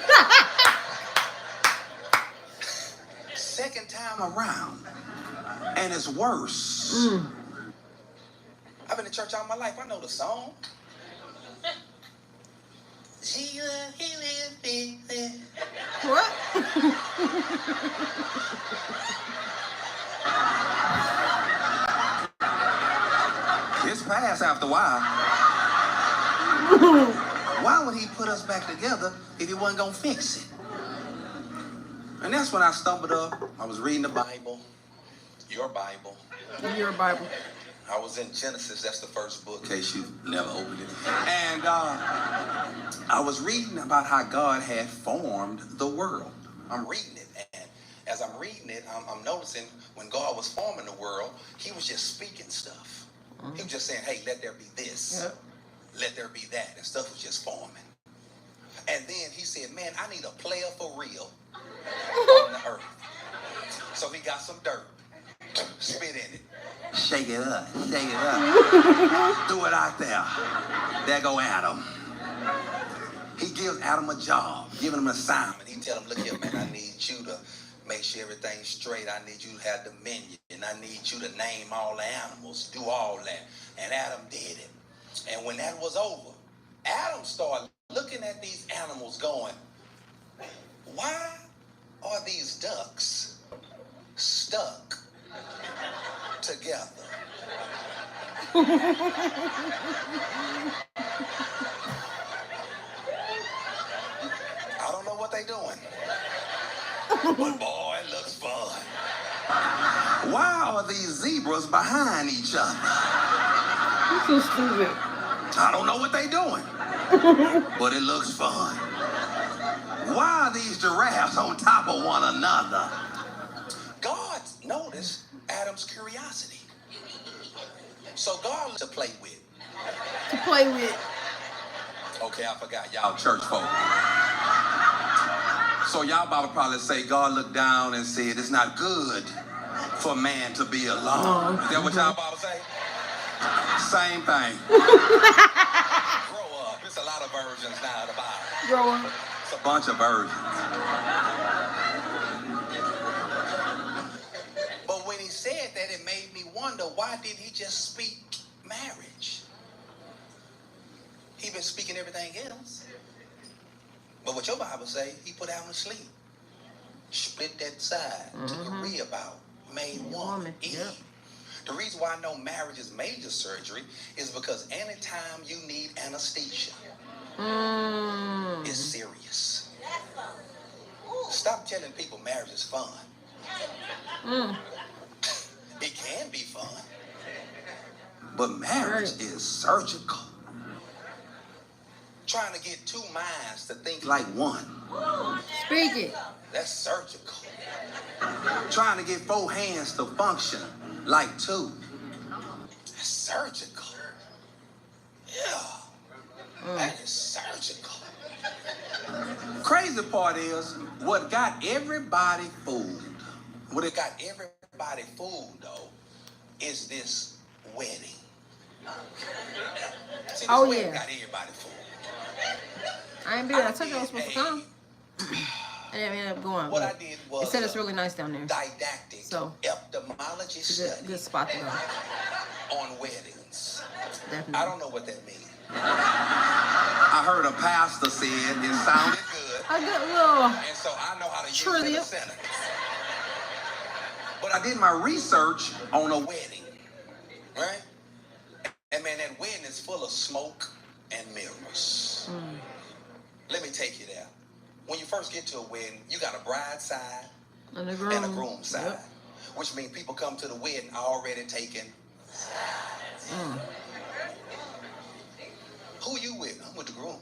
Speaker 2: Second time around, and it's worse. I've been in church all my life. I know the song. Jesus, he lives in.
Speaker 1: What?
Speaker 2: It's past after a while. Why would he put us back together if he wasn't going to fix it? And that's when I stumbled up. I was reading the Bible, your Bible.
Speaker 1: Your Bible.
Speaker 2: I was in Genesis. That's the first book, in case you never opened it. And I was reading about how God had formed the world. I'm reading it. And as I'm reading it, I'm noticing when God was forming the world, he was just speaking stuff. He was just saying, hey, let there be this. Yep. Let there be that. And stuff was just forming. And then he said, man, I need a player for real on the earth. So he got some dirt. Spit in it. Shake it up. Shake it up. Threw it out there. There go Adam. He gives Adam a job, giving him an assignment. He tell him, look here, man, I need you to make sure everything's straight. I need you to have dominion. And I need you to name all the animals, do all that. And Adam did it. And when that was over, Adam started looking at these animals going, why are these ducks stuck together? I don't know what they doing. But boy, it looks fun. Why are these zebras behind each other?
Speaker 1: You're so stupid.
Speaker 2: I don't know what they're doing, but it looks fun. Why are these giraffes on top of one another? God noticed Adam's curiosity. So God to play with.
Speaker 1: To play with.
Speaker 2: Okay, I forgot. Y'all church folk. So y'all Bible probably say God looked down and said, it's not good for man to be alone. Is that what y'all Bible say? Same thing. Grow up. It's a lot of versions now of the Bible.
Speaker 1: Grow up.
Speaker 2: It's a bunch of versions. But when he said that, it made me wonder, why didn't he just speak marriage? He been speaking everything else. But what your Bible say, he put Adam to sleep. Split that side, took a rib out, made one, Eve. Yep. The reason why I know marriage is major surgery is because anytime you need anesthesia, it's serious. Stop telling people marriage is fun. It can be fun. But marriage is surgical. Trying to get two minds to think like one.
Speaker 1: Speak it.
Speaker 2: That's surgical. Trying to get four hands to function like two. That's surgical. Yeah. That is surgical. Crazy part is, what got everybody fooled, though, is this wedding. See, this wedding got everybody fooled.
Speaker 1: I ain't been. I told you I was supposed to come. I ended up going.
Speaker 2: What I did was,
Speaker 1: it said it's really nice down there.
Speaker 2: Didactic ophthalmology
Speaker 1: it's
Speaker 2: study.
Speaker 1: a good spot to go.
Speaker 2: On weddings.
Speaker 1: Definitely.
Speaker 2: I don't know what that means. I heard a pastor said it sounded good.
Speaker 1: A good little.
Speaker 2: And so I know how to use it in a sentence. But I did my research on a wedding, right? And man, that wedding is full of smoke and mirrors. Let me take you there. When you first get to a wedding, you got a bride side and a groom side. Yep. Which means people come to the wedding already taken. Who you with? I'm with the groom.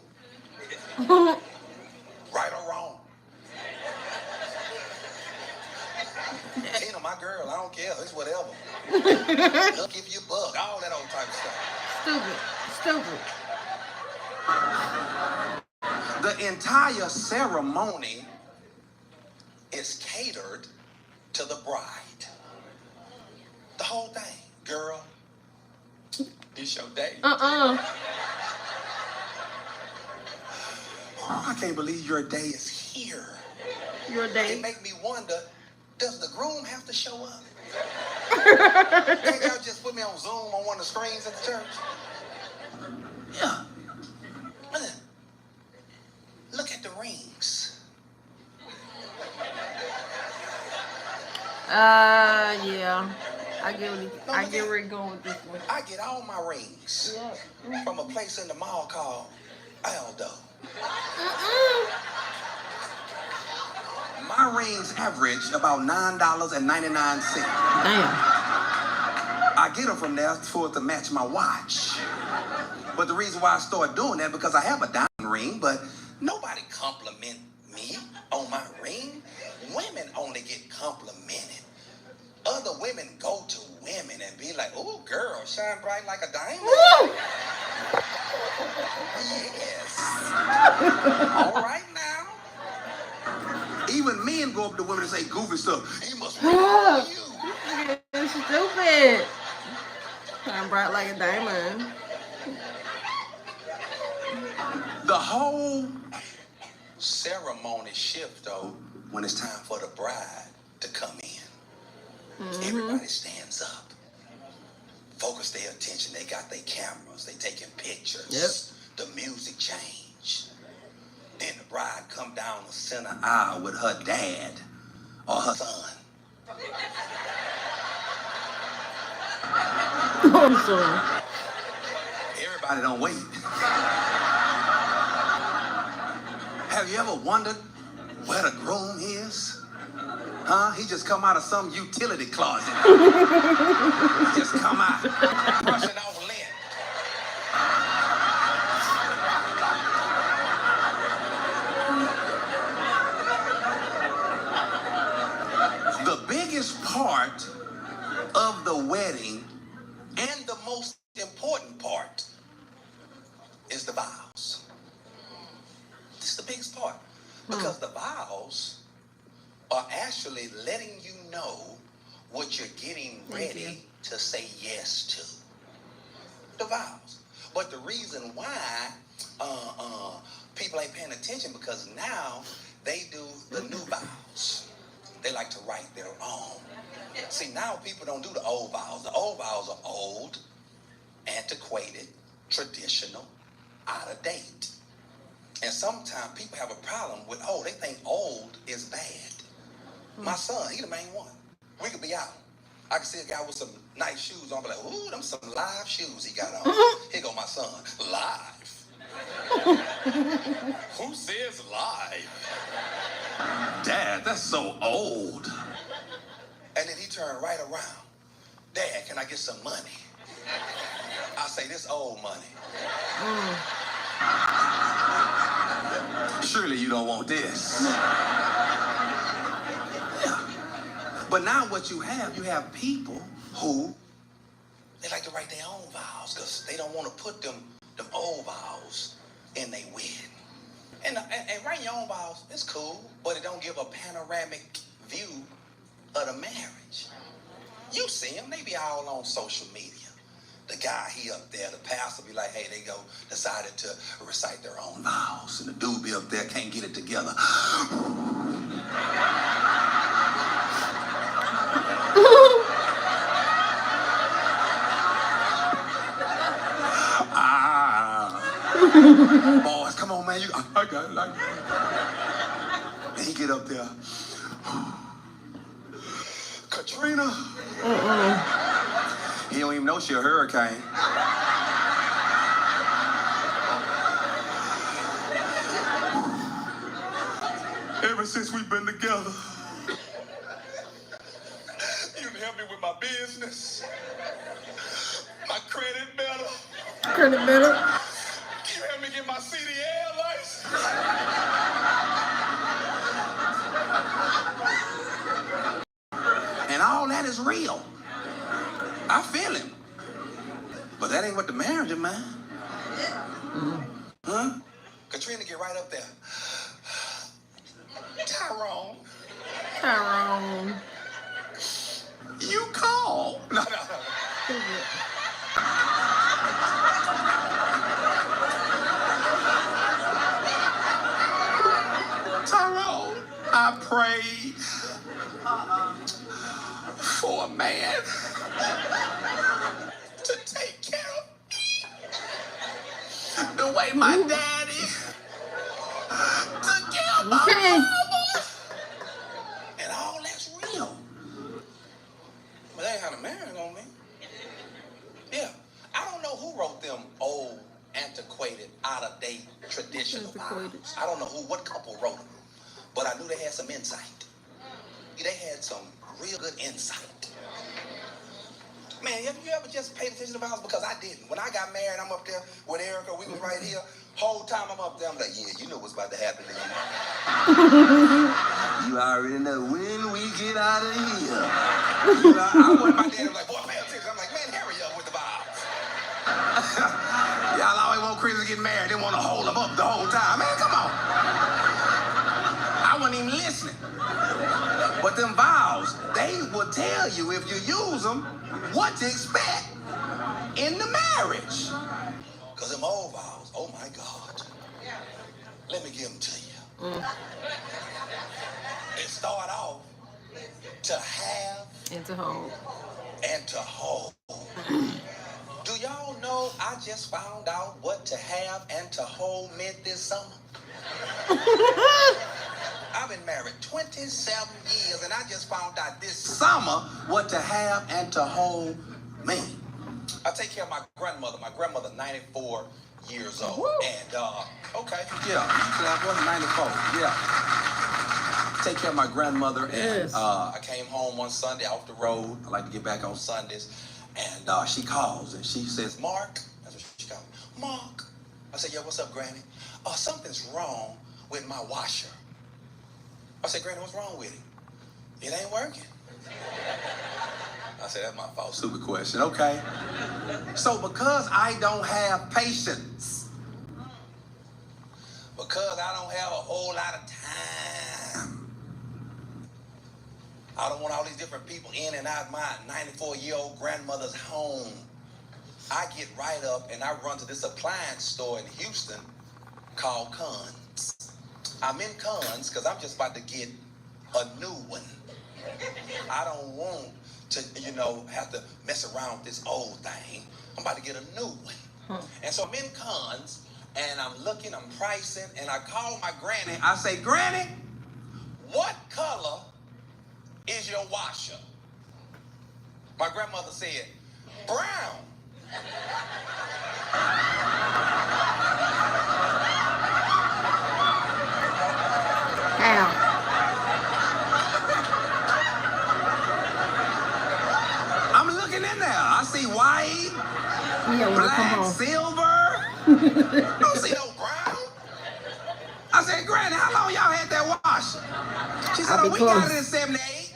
Speaker 2: Right or wrong? Tina, my girl, I don't care. It's whatever. They'll give you a bug, all that old type of stuff.
Speaker 1: Stupid.
Speaker 2: The entire ceremony is catered to the bride. The whole thing. Girl, it's your day. I can't believe your day is here.
Speaker 1: Your day?
Speaker 2: It make me wonder, does the groom have to show up? Can't y'all just put me on Zoom on one of the screens at the church? Yeah. Look at the rings.
Speaker 1: Yeah. I get where you're going with this one.
Speaker 2: I get all my rings from a place in the mall called Aldo. My rings average about $9.99.
Speaker 1: Damn.
Speaker 2: I get them from there for it to match my watch. But the reason why I started doing that, because I have a diamond ring, but nobody compliment me on my ring. Women only get complimented. Other women go to women and be like, "Oh, girl, shine bright like a diamond."
Speaker 1: Woo!
Speaker 2: Yes. All right now. Even men go up to women and say goofy stuff. He must be you.
Speaker 1: You're stupid. Shine bright like a diamond.
Speaker 2: The whole ceremony shift, though, when it's time for the bride to come in. Everybody stands up. Focus their attention. They got their cameras. They taking pictures. The music change. Then the bride come down the center aisle with her dad or her son.
Speaker 1: I'm sorry.
Speaker 2: Everybody don't wait. Have you ever wondered where the groom is? Huh? He just come out of some utility closet. He just come out. Brushing off lint. The biggest part of the wedding and the most important part is the vows. This is the biggest part. Because the vows are actually letting you know what you're getting ready to say yes to. The vows. But the reason why people ain't paying attention because now they do the new vows. They like to write their own. See, now people don't do the old vows. The old vows are old, antiquated, traditional, out of date. And sometimes people have a problem with old. They think old is bad. My son, he the main one. We could be out. I can see a guy with some nice shoes on, be like, ooh, them some live shoes he got on. Here go my son, live. Who says live? Dad, that's so old. And then he turned right around. Dad, can I get some money? I say, this old money. Surely you don't want this. Yeah. But now what you have people who, they like to write their own vows because they don't want to put them old vows in their wedding. And writing your own vows is cool, but it don't give a panoramic view of the marriage. You see them, they be all on social media. The guy, he up there, the pastor be like, hey, they go, decided to recite their own vows. And the dude be up there, can't get it together. Boys, come on, man. I got it. And he get up there. Katrina. He don't even know she a hurricane. Ever since we've been together, you can help me with my business, my credit better.
Speaker 1: Credit better.
Speaker 2: You help me get my CDL license. And all that is real. I feel him. But that ain't what the marriage is, man. Huh? Katrina get right up there. Tyrone. You call. No. Tyrone, I prayed for a man to take care of me the way my daddy took care of my mama. And all that's real. But that ain't how the marriage gonna be. Yeah. I don't know who wrote them old, antiquated, out-of-date, traditional vows. I don't know what couple wrote them. But I knew they had some insight. They had some real good insight. Man, have you ever just paid attention to vows? Because I didn't. When I got married, I'm up there with Erica. We was right here. Whole time I'm up there, I'm like, yeah, you know what's about to happen to you. You already know when we get out of here. I went my dad, like, boy, pay attention. I'm like, man, hurry up with the vows. Y'all always want Chris to get married. They want to hold them up the whole time. Man, come on. I wasn't even listening. But them vows, they will tell you, if you use them, what to expect in the marriage. Because them old vows, oh my God. Let me give them to you. It start off to have
Speaker 1: And to hold.
Speaker 2: and to hold. Do y'all know I just found out what to have and to hold meant this summer? I've been married 27 years, and I just found out this summer what to have and to hold mean. I take care of my grandmother. My grandmother, 94 years old. Woo. And, okay, yeah, I was 94, yeah. take care of my grandmother. And I came home one Sunday off the road. I like to get back on Sundays. And she calls and she says, Mark. That's what she called me. Mark. I said, yeah, what's up, Granny? Something's wrong with my washer. I said, Granny, what's wrong with it? It ain't working. I said, that's my fault. Stupid question. Okay. So because I don't have patience, because I don't have a whole lot of time, I don't want all these different people in and out my 94-year-old grandmother's home. I get right up and I run to this appliance store in Houston called Conn's. I'm in Conn's because I'm just about to get a new one. I don't want to, have to mess around with this old thing. I'm about to get a new one. And so I'm in Conn's and I'm looking, I'm pricing, and I call my granny. I say, Granny, what color is your washer? My grandmother said, brown.
Speaker 1: How?
Speaker 2: I'm looking in there. I see white, black, silver. I don't see no brown. I said, Granny, how long y'all had that washer? She said, we got it in 78.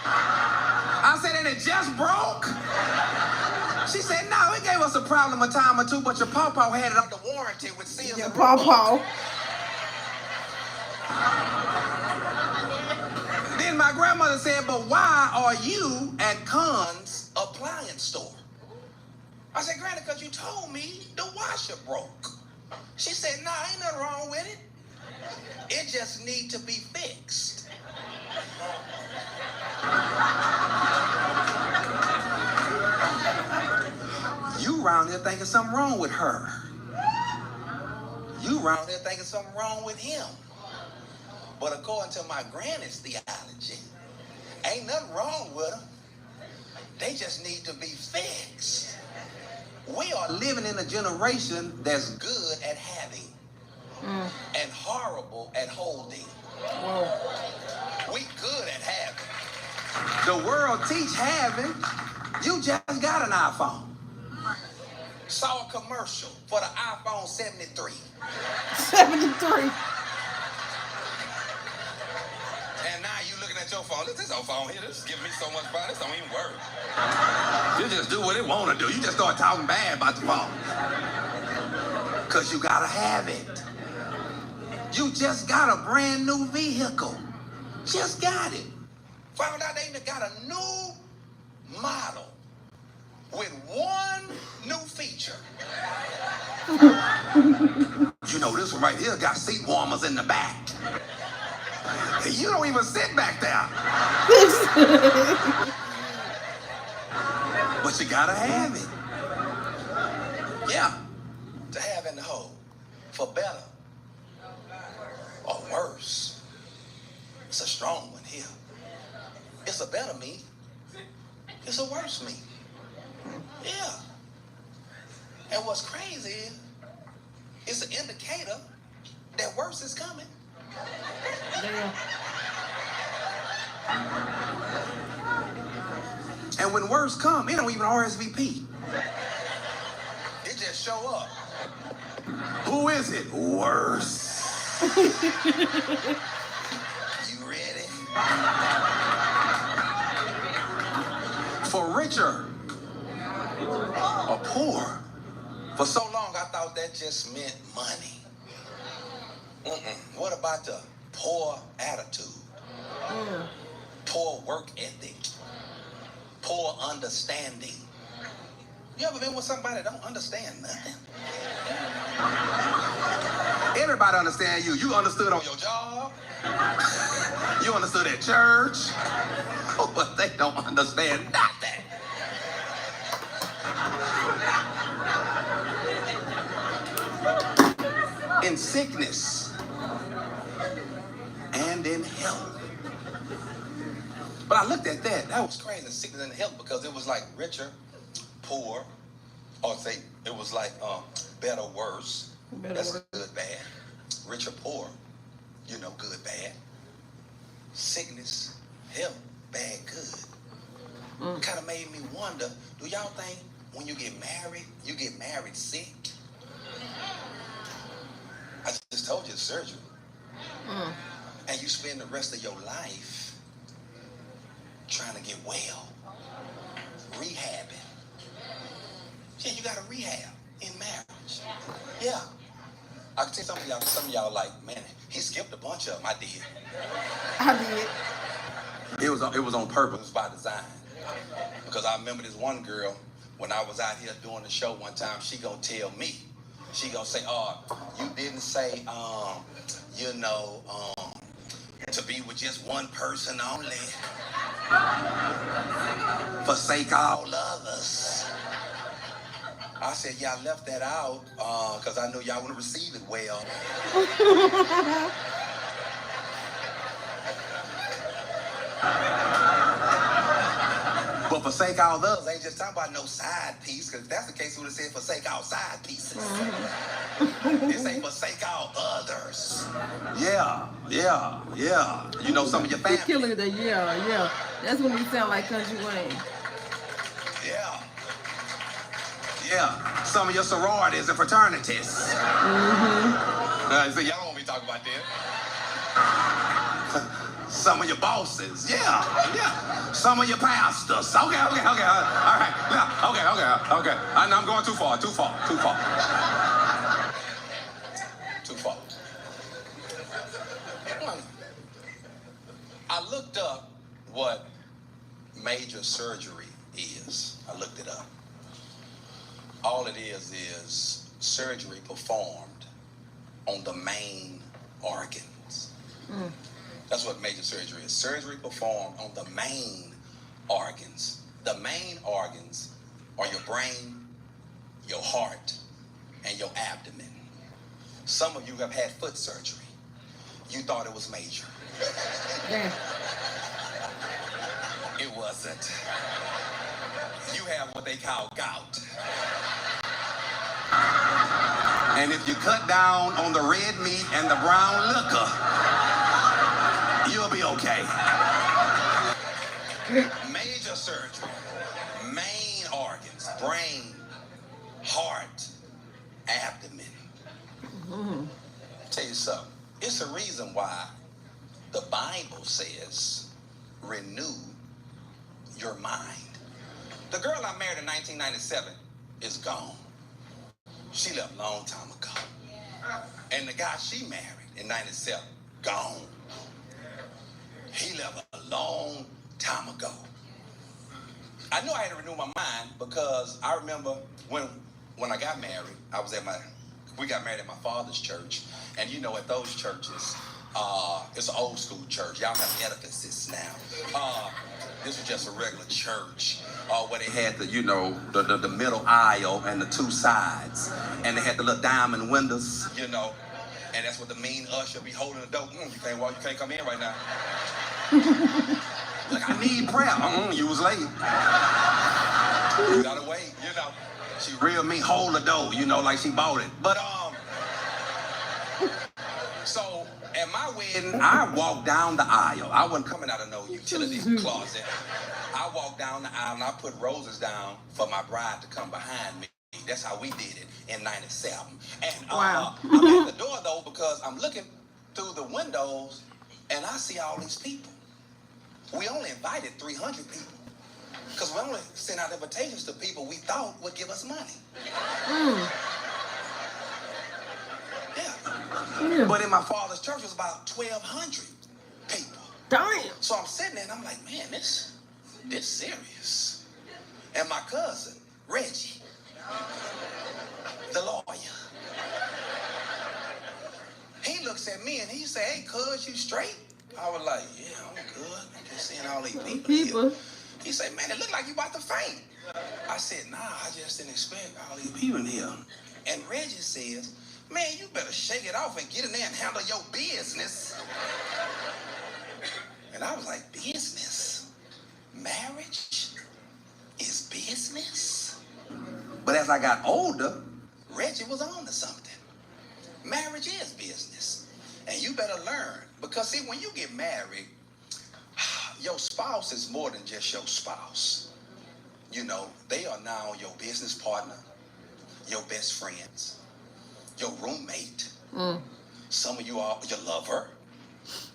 Speaker 2: I said, and it just broke? She said, no, it gave us a problem a time or two, but your pawpaw had it under warranty with seals.
Speaker 1: Your pawpaw.
Speaker 2: Then my grandmother said, but why are you at Conn's appliance store? I said, Granny, because you told me the washer broke. She said, nah, ain't nothing wrong with it. It just needs to be fixed. You around here thinking something wrong with her. You around here thinking something wrong with him. But according to my granny's theology, ain't nothing wrong with them. They just need to be fixed. We are living in a generation that's good at having and horrible at holding. We good at having. The world teach having. You just got an iPhone. Saw a commercial for the iPhone 73.
Speaker 1: 73.
Speaker 2: And now you looking at your phone. This old phone here, this is giving me so much fun. This don't even work. You just do what it want to do. You just start talking bad about the phone. Because you got to have it. You just got a brand new vehicle. Just got it. Found out they got a new model with one new feature. You know, this one right here got seat warmers in the back. You don't even sit back there. But you gotta have it. Yeah. To have in the whole. For better or worse. It's a strong one here. It's a better me. It's a worse me. Yeah. And what's crazy is it's an indicator that worse is coming.
Speaker 1: Yeah.
Speaker 2: And when worse come, it don't even RSVP. It just show up. Who is it? Worse. You ready? For richer or poor. For so long, I thought that just meant money. What about the poor attitude? Poor work ethic? Poor understanding? You ever been with somebody that don't understand nothing? Everybody understand you. You understood on your job. You understood at church. But they don't understand nothing. In sickness and in health. But I looked at that. That was crazy. Sickness and health, because it was like richer, poor, or say it was like better, worse. That's good, bad. Richer, poor. Good, bad. sickness, health, bad, good. Kind of made me wonder, do y'all think when you get married sick? I just told you it's surgery. And you spend the rest of your life trying to get well, rehabbing. Yeah, you got to rehab in marriage. Yeah. I can tell some of y'all like, man, he skipped a bunch of them. I did.
Speaker 1: I did.
Speaker 2: It was on purpose. It was by design. Because I remember this one girl, when I was out here doing the show one time, she gonna tell me, she gonna say, oh, you didn't say, to be with just one person only. Forsake all others. I said, yeah, I left that out because I knew y'all wouldn't receive it well. But forsake all others ain't just talking about no side piece, because if that's the case, we would have said forsake all side pieces. This ain't forsake all others. Yeah. You know, some of your family.
Speaker 1: Killing the yeah. That's when we sound like Country Wayne.
Speaker 2: Yeah. Some of your sororities and fraternities. So y'all don't want me to talk about that. Some of your bosses, yeah. Some of your pastors. Okay. All right. Yeah. Okay. I'm going too far. I looked up what major surgery is. I looked it up. All it is surgery performed on the main organs. That's what major surgery is. Surgery performed on the main organs. The main organs are your brain, your heart, and your abdomen. Some of you have had foot surgery. You thought it was major.
Speaker 1: Yeah.
Speaker 2: It wasn't. You have what they call gout. And if you cut down on the red meat and the brown liquor, you'll be okay. Major surgery, main organs, brain, heart, abdomen. Tell you something. It's a reason why the Bible says, renew your mind. The girl I married in 1997 is gone. She left a long time ago. And the guy she married in 97, gone. He left a long time ago. I knew I had to renew my mind because I remember when I got married, we got married at my father's church. And you know, at those churches, it's an old school church. Y'all have edifices now. This was just a regular church where they had the middle aisle and the two sides. And they had the little diamond windows, and that's what the mean usher be holding the door. You can't walk, you can't come in right now. Like, I need prayer. You was late. You gotta wait, She real mean, hold the door, like she bought it. But, so at my wedding, I walked down the aisle. I wasn't coming out of no utility closet. I walked down the aisle and I put roses down for my bride to come behind me. That's how we did it in 97. And
Speaker 1: wow.
Speaker 2: I'm at the door though because I'm looking through the windows and I see all these people. We only invited 300 people because we only sent out invitations to people we thought would give us money. Yeah. But in my father's church was about 1,200 people.
Speaker 1: Damn.
Speaker 2: So I'm sitting there and I'm like, man, this serious. And my cousin, Reggie, the lawyer, he looks at me and he said, hey, cuz, you straight? I was like, yeah, I'm good. I'm just seeing all these people here. He said, man, it looked like you about to faint. I said, nah, I just didn't expect all these people in here. And Reggie says, man, you better shake it off and get in there and handle your business. And I was like, business? Marriage is business? But as I got older, Reggie was on to something. Marriage is business. And you better learn. Because see, when you get married, Your spouse is more than just your spouse. You know, they are now your business partner, your best friends, your roommate. Some of you are your lover.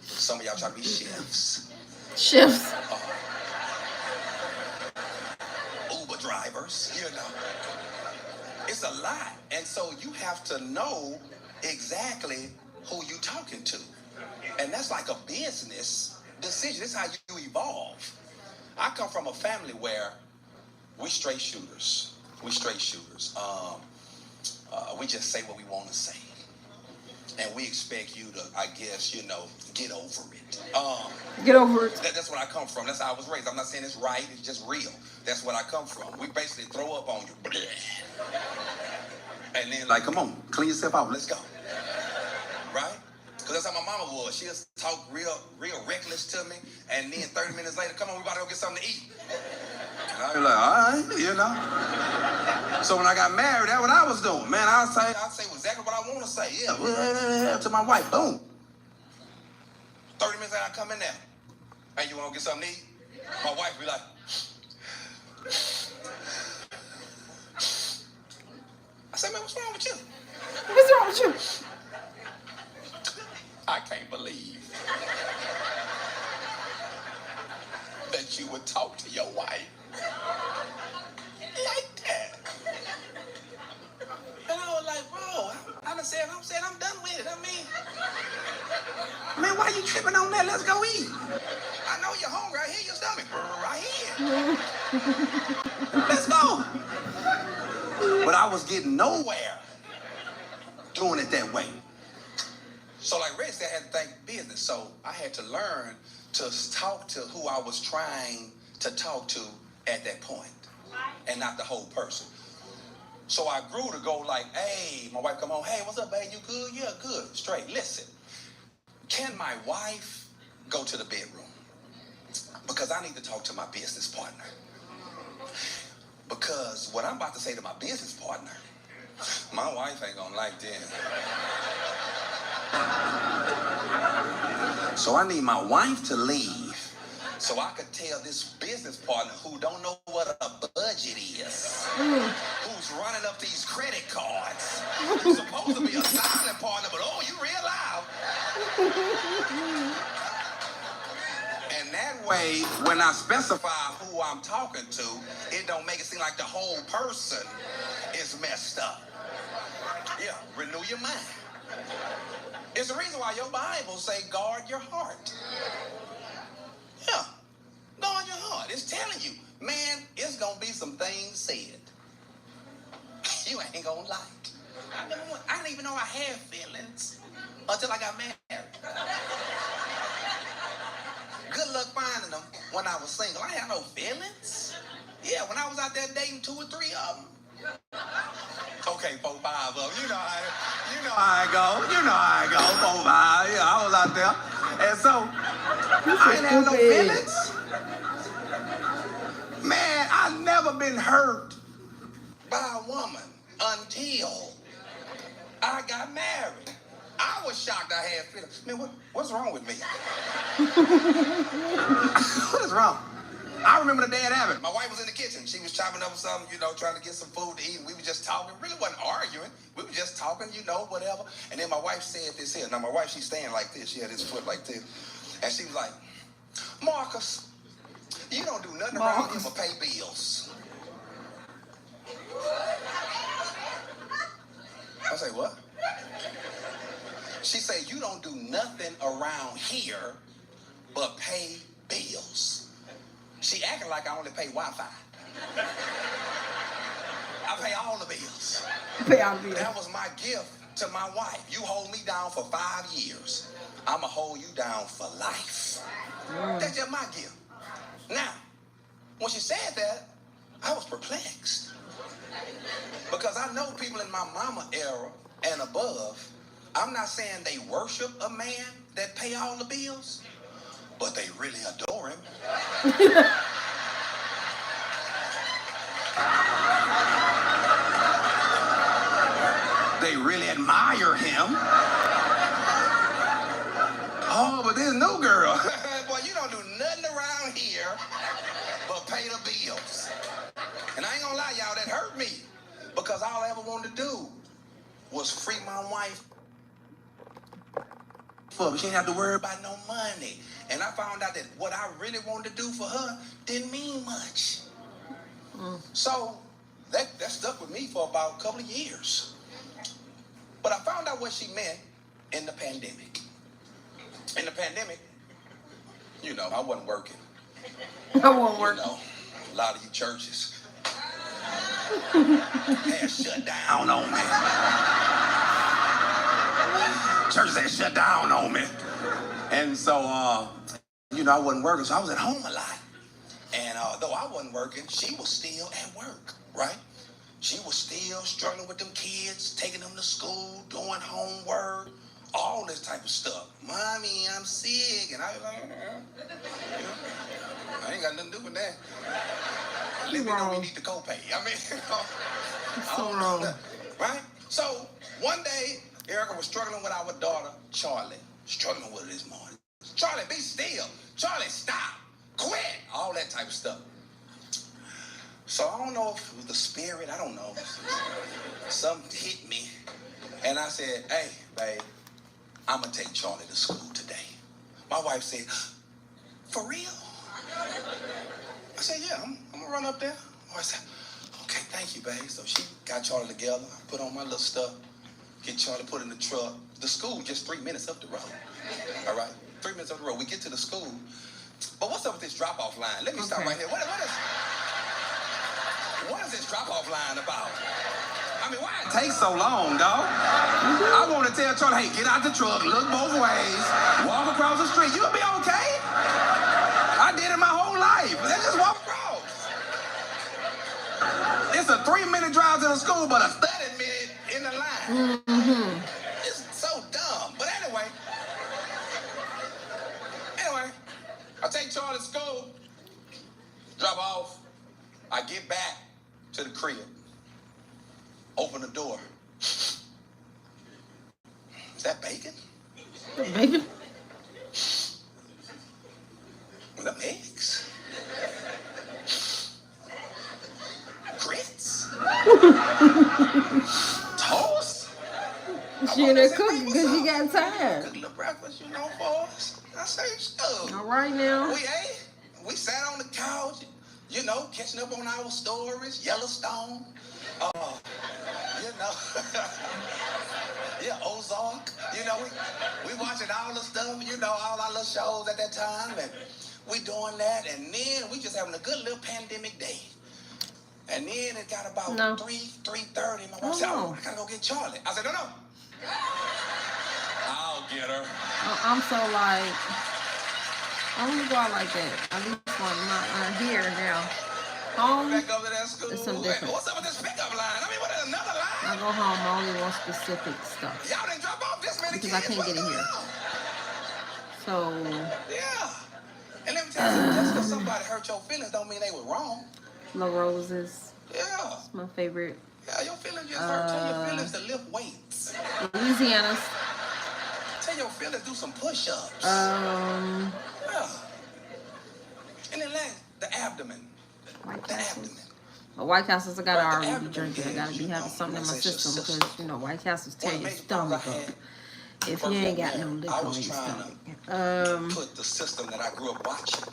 Speaker 2: Some of y'all try to be chefs.
Speaker 1: Chefs.
Speaker 2: Uber drivers, you know. It's a lot. And so you have to know exactly who you talking to. And that's like a business decision. This is how you evolve. I come from a family where we straight shooters. We straight shooters. We just say what we want to say. And we expect you to, I guess, you know, get over it.
Speaker 1: Get over it.
Speaker 2: That's what I come from. That's how I was raised. I'm not saying it's right. It's just real. That's what I come from. We basically throw up on you. And then, like, come on, clean yourself out. Let's go. Right? Because that's how my mama was. She just talk real reckless to me. And then 30 minutes later, come on, we about to go get something to eat. And I was like, all right, you know. So when I got married, that's what I was doing. Man, I'd say exactly what I want to say. Yeah, to my wife. Boom. 30 minutes later, I come in there. Hey, you want to get something to eat? My wife be like, I said, man, what's wrong with you?
Speaker 1: What's wrong with you?
Speaker 2: I can't believe that you would talk to your wife like that. And I was like, bro, I'm done with it. Man, why you tripping on that? Let's go eat. I know you're hungry. I hear your stomach. Right here. Let's go. But I was getting nowhere doing it that way. So like Red said, I had to think business. So I had to learn to talk to who I was trying to talk to at that point, and not the whole person. So I grew to go like, hey, my wife come home. Hey, what's up, babe? You good? Yeah, good. Straight. Listen, can my wife go to the bedroom? Because I need to talk to my business partner. Because what I'm about to say to my business partner, my wife ain't gonna like that. So I need my wife to leave so I could tell this business partner who don't know what a budget is, who's running up these credit cards, who's supposed to be a silent partner, but oh, you real loud. And that way, when I specify who I'm talking to, it don't make it seem like the whole person is messed up. Yeah, renew your mind. It's the reason why your Bible say guard your heart. Yeah, guard your heart. It's telling you, man, it's gonna be some things said you ain't gonna like. I didn't even know I had feelings until I got married. Good luck finding them when I was single. I had no feelings. Yeah, when I was out there dating 2 or 3 of them. Okay, 4, 5 of them. You know how I go. 4, 5. Yeah, I was out there. And so, I didn't have no feelings. Man, I've never been hurt by a woman until I got married. I was shocked I had feelings. Man, what's wrong with me? What is wrong? I remember the day it happened. My wife was in the kitchen. She was chopping up something, trying to get some food to eat. And we were just talking. Really wasn't arguing. We were just talking, whatever. And then my wife said this here. Now, my wife, she's standing like this. She had his foot like this. And she was like, Marcus, you don't do nothing around here but pay bills. I say, what? She said, you don't do nothing around here but pay bills. She acting like I only pay Wi-Fi. I pay all the bills. That was my gift to my wife. You hold me down for 5 years. I'ma hold you down for life. That's just my gift. Now, when she said that, I was perplexed. Because I know people in my mama era and above, I'm not saying they worship a man that pay all the bills, but they really adore him. They really admire him. Oh, but this new girl, boy, you don't do nothing around care, but pay the bills. And I ain't gonna lie, y'all, that hurt me. Because all I ever wanted to do was free my wife. She didn't have to worry about no money. And I found out that what I really wanted to do for her didn't mean much. So that stuck with me for about a couple of years. But I found out what she meant in the pandemic. In the pandemic, you know, I wasn't working.
Speaker 1: I won't work.
Speaker 2: You know, a lot of you churches had shut down on me. Churches had shut down on me. And so, you know, I wasn't working, so I was at home a lot. And though I wasn't working, she was still at work, right? She was still struggling with them kids, taking them to school, doing homework, all this type of stuff. Mommy, I'm sick. And I was like, I ain't got nothing to do with that. Let me know we need to copay. I mean, you know,
Speaker 1: it's so wrong.
Speaker 2: Right? So one day, Erica was struggling with our daughter, Charlie. Struggling with her this morning. Charlie, be still. Charlie, stop. Quit. All that type of stuff. So I don't know if it was the spirit. I don't know. Something hit me. And I said, hey, babe, I'm going to take Charlie to school today. My wife said, for real? I said, yeah, I'm going to run up there. I said, okay, thank you, babe. So she got Charlie together. I put on my little stuff. Get Charlie put in the truck. The school just 3 minutes up the road. All right? 3 minutes up the road. We get to the school. But what's up with this drop-off line? Let me stop right here. What is this drop-off line about? I mean, why it takes so long, dog? I want to tell Charlie, hey, get out the truck, look both ways, walk across the street. You'll be okay. I did it my whole life. Let's just walk across. It's a 3-minute drive to the school, but a 30-minute in the line. It's so dumb. But anyway, I take Charlie to school, drop off. I get back to the crib, open the door. Is that bacon?
Speaker 1: Bacon?
Speaker 2: Them eggs? Grits? Toast?
Speaker 1: She in there cooking because she got time.
Speaker 2: Cook a little breakfast, you know, for us. I say, stuff.
Speaker 1: All right now.
Speaker 2: We ate. We sat on the couch, you know, catching up on our stories, Yellowstone, you know, yeah, Ozark. You know, we watching all the stuff, you know, all our little shows at that time, and we doing that, and then we just having a good little pandemic day. And then it got about 3:30. My wife said, oh, I gotta go get Charlie. I said, no. I'll get her.
Speaker 1: I'm so like, I don't go out like that. At least when I'm not here now. Home,
Speaker 2: back over to that school.
Speaker 1: It's something different.
Speaker 2: What's up with this pickup line? I mean, what is another line?
Speaker 1: I go home, I only want specific stuff.
Speaker 2: Y'all didn't drop off this many
Speaker 1: because
Speaker 2: kids.
Speaker 1: I can't get in here. So.
Speaker 2: Yeah. And let me tell you, just because somebody hurt your feelings don't mean they were wrong.
Speaker 1: La Rosa's.
Speaker 2: Yeah.
Speaker 1: It's my favorite.
Speaker 2: Yeah, your feelings just hurt. Tell your feelings to lift weights.
Speaker 1: Louisiana's.
Speaker 2: Tell your feelings do some push-ups.
Speaker 1: Yeah.
Speaker 2: And then the abdomen.
Speaker 1: White
Speaker 2: The abdomen.
Speaker 1: But White Castles, I gotta already be drinking. I gotta be having something in my system because, you know, White Castles tear your stomach up if you ain't got no liquor in your stomach.
Speaker 2: Put the system that I grew up watching.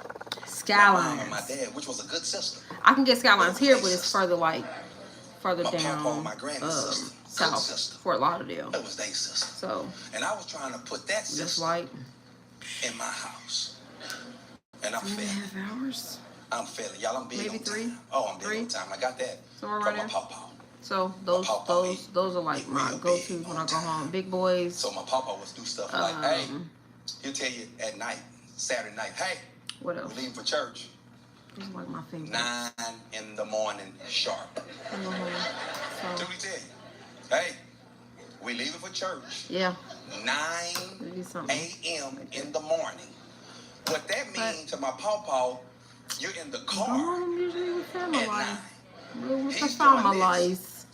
Speaker 1: Skylines.
Speaker 2: My mom and my dad, which was a good system.
Speaker 1: I can get Skylines here, but it's further down
Speaker 2: my
Speaker 1: south, Fort Lauderdale.
Speaker 2: It was their system.
Speaker 1: So.
Speaker 2: And I was trying to put that system in my house. And I'm feeling.
Speaker 1: 3.5 hours.
Speaker 2: I'm feeling. Y'all, I'm big
Speaker 1: Maybe
Speaker 2: on
Speaker 1: 3.
Speaker 2: time. Oh, I'm big on time. I got that
Speaker 1: somewhere
Speaker 2: from
Speaker 1: right
Speaker 2: my
Speaker 1: there.
Speaker 2: pawpaw.
Speaker 1: So those are like my go-tos when I go home. Big boys.
Speaker 2: So my pawpaw would do stuff like, hey, he'll tell you at night, Saturday night, hey,
Speaker 1: what else?
Speaker 2: We're leaving for church.
Speaker 1: Those are like my favorites.
Speaker 2: 9 in the morning sharp.
Speaker 1: So.
Speaker 2: Let me tell you, hey, we leaving for church.
Speaker 1: Yeah.
Speaker 2: 9 a.m. in the morning. What that means to my pawpaw, you're in the car at 9.
Speaker 1: What's the family life?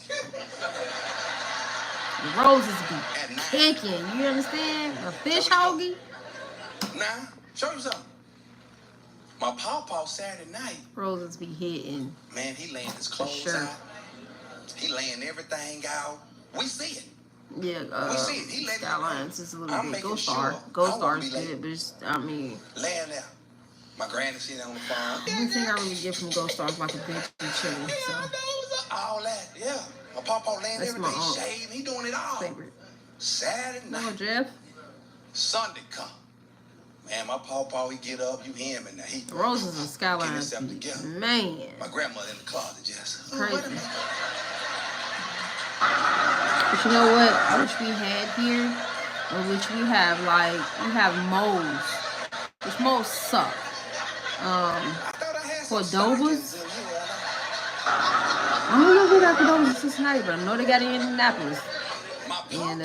Speaker 1: The roses be kicking. You understand? A fish hoagie.
Speaker 2: Now, show you something. My pawpaw Saturday night.
Speaker 1: Roses be hitting.
Speaker 2: Man, he laying his clothes out. He laying everything out. We see it.
Speaker 1: Yeah,
Speaker 2: we see it. He
Speaker 1: Skylines is a little bit. Ghost Star. Ghost Star's good, but it's, I mean.
Speaker 2: Laying there. My granny sitting on the phone.
Speaker 1: The only thing I really get from Ghost Star is like a bitch and chilling. So.
Speaker 2: All that, yeah. My pawpaw laying
Speaker 1: That's
Speaker 2: everything, shaving. He doing it all.
Speaker 1: Favorite.
Speaker 2: Saturday night.
Speaker 1: No, Jeff.
Speaker 2: Sunday come. Man, my pawpaw, he get up, you hear him, and he
Speaker 1: Roses and Skylines. Man.
Speaker 2: My grandmother in the closet, just
Speaker 1: crazy. But you know what? Which we had here, or which we have, like, we have moles. Which moles suck. Cordovas. I don't know if we got Cordovas in Cincinnati, but I know they got it in Indianapolis. And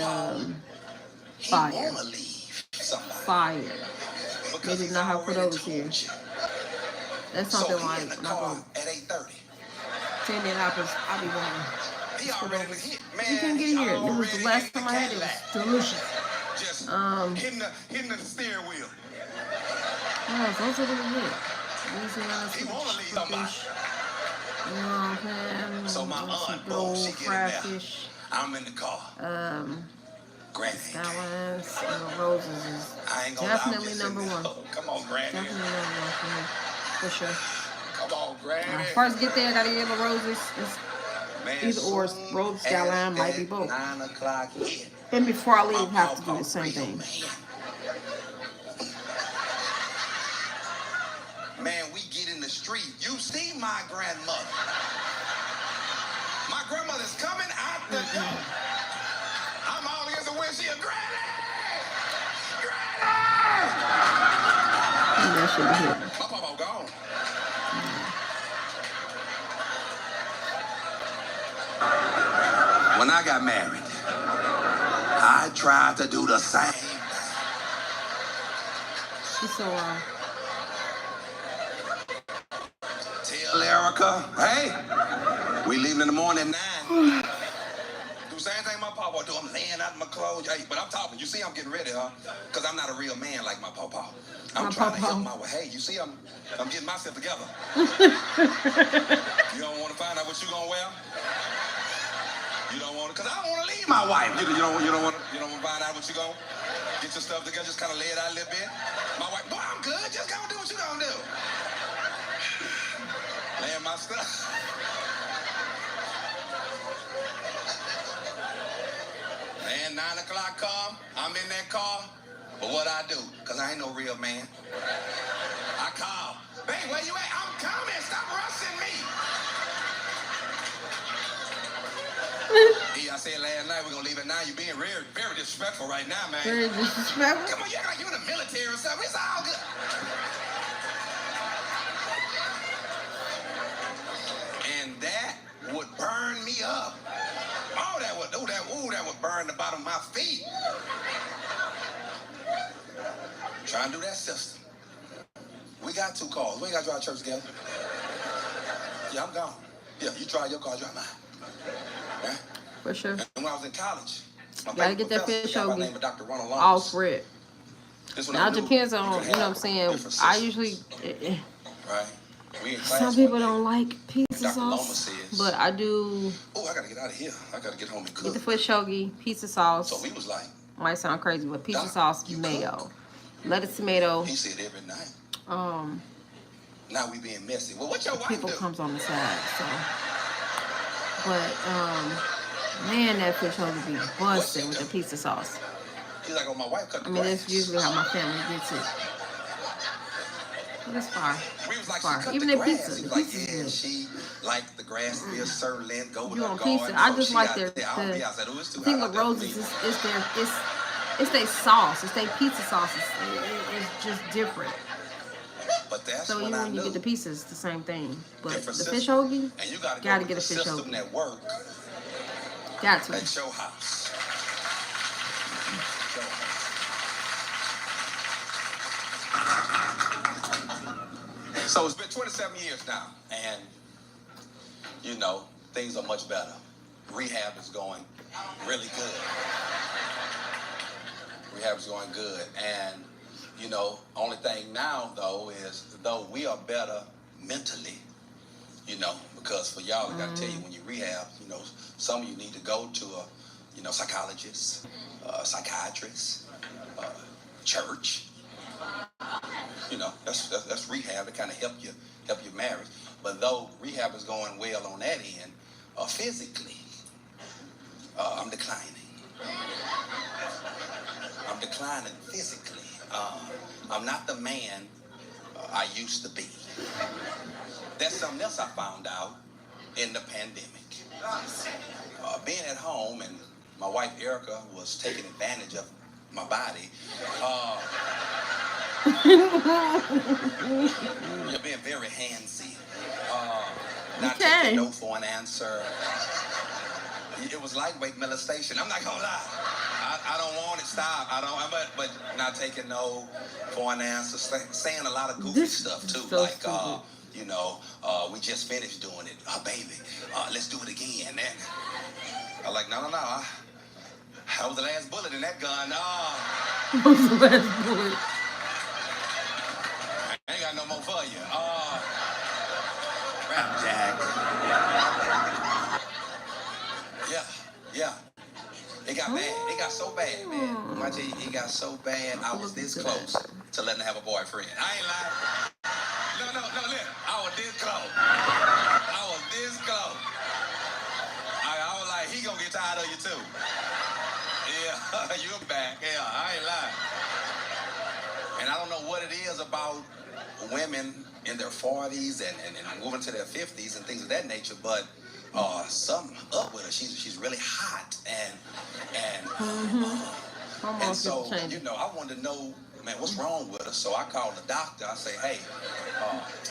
Speaker 1: fire. Fire. They did not have Cordovas here. That's something like when I go to Indianapolis, I'll be going. You can't get in here. It was the last time I had it. It was delicious.
Speaker 2: Hitting the steering wheel.
Speaker 1: Oh, those are really good. He want to leave somebody.
Speaker 2: So my aunt, she crayfish. I'm in the car. Granny.
Speaker 1: Skylines and Roses is definitely number one.
Speaker 2: Come on, Granny.
Speaker 1: Definitely number one for me, for sure.
Speaker 2: Come on, Granny.
Speaker 1: First get there, gotta get the Roses. It's either or, Rose, Skyline, might be both.
Speaker 2: 9 o'clock.
Speaker 1: And before I leave, have to do the same thing.
Speaker 2: Man, we get in the street. You see my grandmother. My grandmother's coming out the door. I'm all ears and when she a granny. Granny!
Speaker 1: That should be here.
Speaker 2: My papa gone. When I got married, I tried to do the same thing.
Speaker 1: She's so
Speaker 2: Tell Erica, hey, we leaving in the morning at 9. Do the same thing my papa do. I'm laying out my clothes. Hey, but I'm talking. You see, I'm getting ready, huh? Because I'm not a real man like my papa. I'm trying to help my way. Hey, you see, I'm getting myself together. You don't want to find out what you gonna wear? You don't want to, because I don't want to leave my wife. You don't want to find out what you gonna get your stuff together. Just kind of lay it out a little bit. My wife, boy, I'm good. Just gonna do what you gonna do. Laying my stuff. Man, 9 o'clock come. I'm in that car. But what I do? Because I ain't no real man. I call. Babe, where you at? I'm coming. Stop rushing me. I said last night we're going to leave at 9. You're being very, very disrespectful right now, man.
Speaker 1: Very disrespectful?
Speaker 2: Come on, you act like you're in the military or something. It's all good. And that would burn me up. Oh, that would burn the bottom of my feet. Trying to do that system. We got 2 cars. We ain't got to drive to church together. Yeah, I'm gone. Yeah, you drive your car, I drive mine. Yeah?
Speaker 1: For sure.
Speaker 2: And when I was in college,
Speaker 1: gotta get that fish off rip. Now it depends on, you know what I'm saying. I usually,
Speaker 2: right.
Speaker 1: Some people don't like pizza sauce, but I do.
Speaker 2: Oh, I gotta get out of here. I gotta get home and cook.
Speaker 1: Get the fish shogi, pizza sauce.
Speaker 2: So he was like,
Speaker 1: might sound crazy, but pizza sauce, mayo, lettuce, tomato.
Speaker 2: He said every night.
Speaker 1: Now
Speaker 2: we being messy. Well, what your wife
Speaker 1: people
Speaker 2: do?
Speaker 1: Comes on the side, so. But man, that fish shogi be busted with the pizza sauce.
Speaker 2: He's like, oh, my wife cut the
Speaker 1: grass. That's usually how my family gets it. But it's fire.
Speaker 2: We was like,
Speaker 1: fire. Even the pizza. The
Speaker 2: pizza is good. She liked the grass to be a certain length. Go with
Speaker 1: you
Speaker 2: her
Speaker 1: want pizza?
Speaker 2: garden,
Speaker 1: I just
Speaker 2: so
Speaker 1: like the thing with Roses is it's their sauce. It's their pizza sauce. It's just different.
Speaker 2: But that's
Speaker 1: so even when you get the pizza, it's the same thing. But the fish hoagie,
Speaker 2: and you gotta
Speaker 1: get a fish hoagie.
Speaker 2: That work
Speaker 1: got to.
Speaker 2: At your house. So it's been 27 years now, and you know, things are much better. Rehab is going really good. Rehab is going good, and You know, only thing now, though, is though we are better mentally, you know, because for y'all, I got to tell you, when you rehab, you know, some of you need to go to a, you know, psychologist, psychiatrist, church. You know, that's rehab to kind of help your marriage. But though rehab is going well on that end, physically, I'm declining. I'm declining physically. I'm not the man I used to be. That's something else I found out in the pandemic. Being at home, and my wife Erica was taking advantage of my body. You're being very handsy. Not taking no for an answer. It was lightweight molestation. I'm not gonna lie. I don't want it. Stop. But not taking no for an answer. Saying a lot of goofy stuff too. So like, you know, we just finished doing it. Baby, let's do it again. And I'm like, no. That was the last bullet in that gun. That was the last bullet. I ain't got no more for you. Rap Jack. Yeah. It got bad. It got so bad, man. I tell you, it got so bad. I was this close to letting her have a boyfriend. I ain't lying. No, look. I was this close. I was like, he gonna get tired of you too. Yeah, you're back. Yeah, I ain't lying. And I don't know what it is about women in their 40s and moving to their 50s and things of that nature, but something up with her. She's really hot and so, you know, I wanted to know, man, what's wrong with her? So I called the doctor. I say, hey,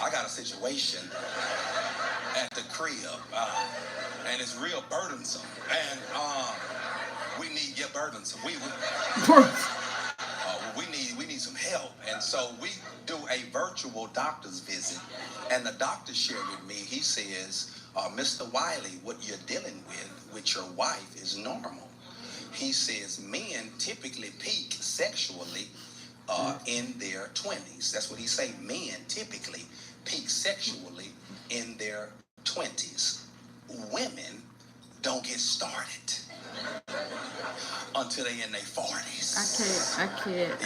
Speaker 2: I got a situation at the crib, and it's real burdensome, and we need your burdensome. We need some help, and so we do a virtual doctor's visit, and the doctor shared with me. He says, Mr. Wiley, what you're dealing with your wife is normal. He says men typically peak sexually in their 20s. That's what he say. Men typically peak sexually in their 20s. Women don't get started until they in their 40s.
Speaker 1: I can't.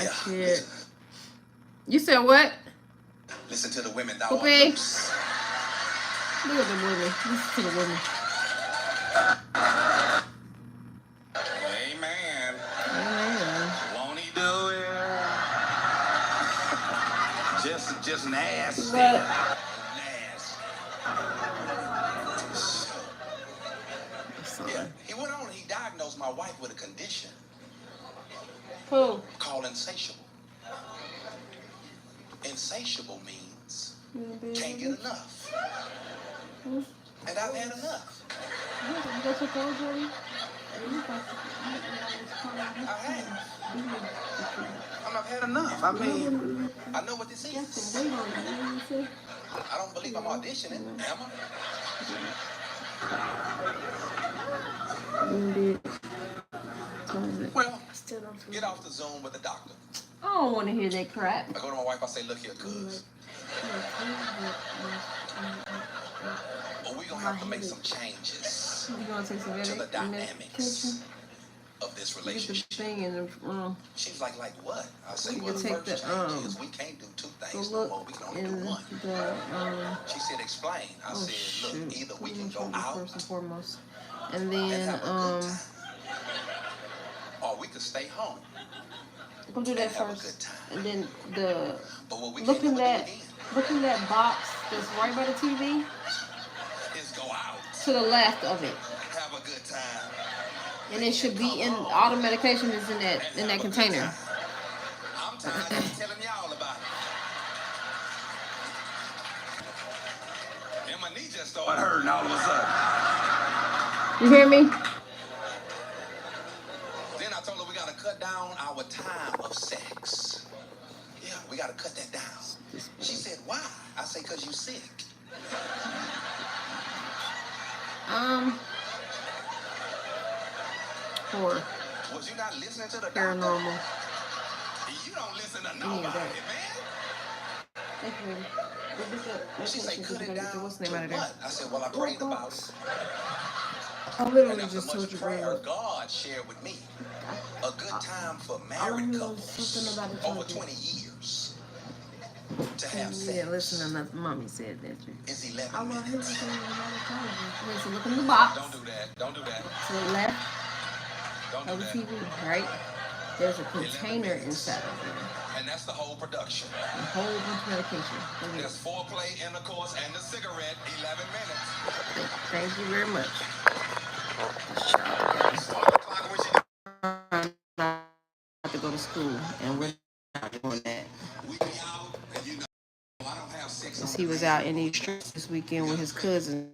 Speaker 1: You said what?
Speaker 2: Listen to the women.
Speaker 1: Okay. Look at the women. Listen to the women.
Speaker 2: Amen. Won't he do it? Just nasty. Yeah, he went on and he diagnosed my wife with a condition.
Speaker 1: Who?
Speaker 2: Called insatiable. Insatiable means can't get enough. And I've had enough. I've had enough. I mean, I know what this is. I don't believe I'm auditioning, am I? Well, get off the Zoom with the doctor.
Speaker 1: I don't want to hear that crap.
Speaker 2: I go to my wife, I say, look here, cuz. But we're going to have to make some changes to the dynamics of this relationship. She's like what? I say, well, the first change is we can't do two things no more. We can only do one. She said, explain. I said, look, either we can go out
Speaker 1: first and foremost, and then
Speaker 2: have a good time, or we could stay home.
Speaker 1: Go do that first, and then the
Speaker 2: looking
Speaker 1: that box that's right by the TV.
Speaker 2: Is go out
Speaker 1: to the left of it.
Speaker 2: Have a good time.
Speaker 1: And it should be in all the medication is in that container.
Speaker 2: I'm tired of telling y'all about it. And my knee just started hurting all of a sudden.
Speaker 1: You hear me?
Speaker 2: Then I told her we gotta cut down our time of sex. Yeah, we gotta cut that down. She said, why? I say, 'cause you sick.
Speaker 1: Or
Speaker 2: was you not listening to the
Speaker 1: paranormal?
Speaker 2: Doctor? You don't listen to nobody, man. She said, cut it down
Speaker 1: what's the name out of
Speaker 2: to
Speaker 1: there?
Speaker 2: what? I said, well, I prayed about it.
Speaker 1: I literally
Speaker 2: And
Speaker 1: just
Speaker 2: after
Speaker 1: told you,
Speaker 2: much prayer,
Speaker 1: bro.
Speaker 2: God shared with me a good time for married couples over 20 years to have sex.
Speaker 1: Yeah, listen to nothing. Mommy said that.
Speaker 2: It's 11
Speaker 1: I love his
Speaker 2: minutes.
Speaker 1: Wait, so look in the box.
Speaker 2: Don't do that. Don't do that.
Speaker 1: To the left
Speaker 2: Don't
Speaker 1: of
Speaker 2: do
Speaker 1: the
Speaker 2: that.
Speaker 1: TV, right? There's a container inside of there.
Speaker 2: And that's the whole production.
Speaker 1: A whole bunch of medication.
Speaker 2: There's foreplay, intercourse, and the cigarette, 11 minutes.
Speaker 1: Thank you very much. Have to go to school, and we're not doing that. Because he was out in these streets this weekend with his cousin.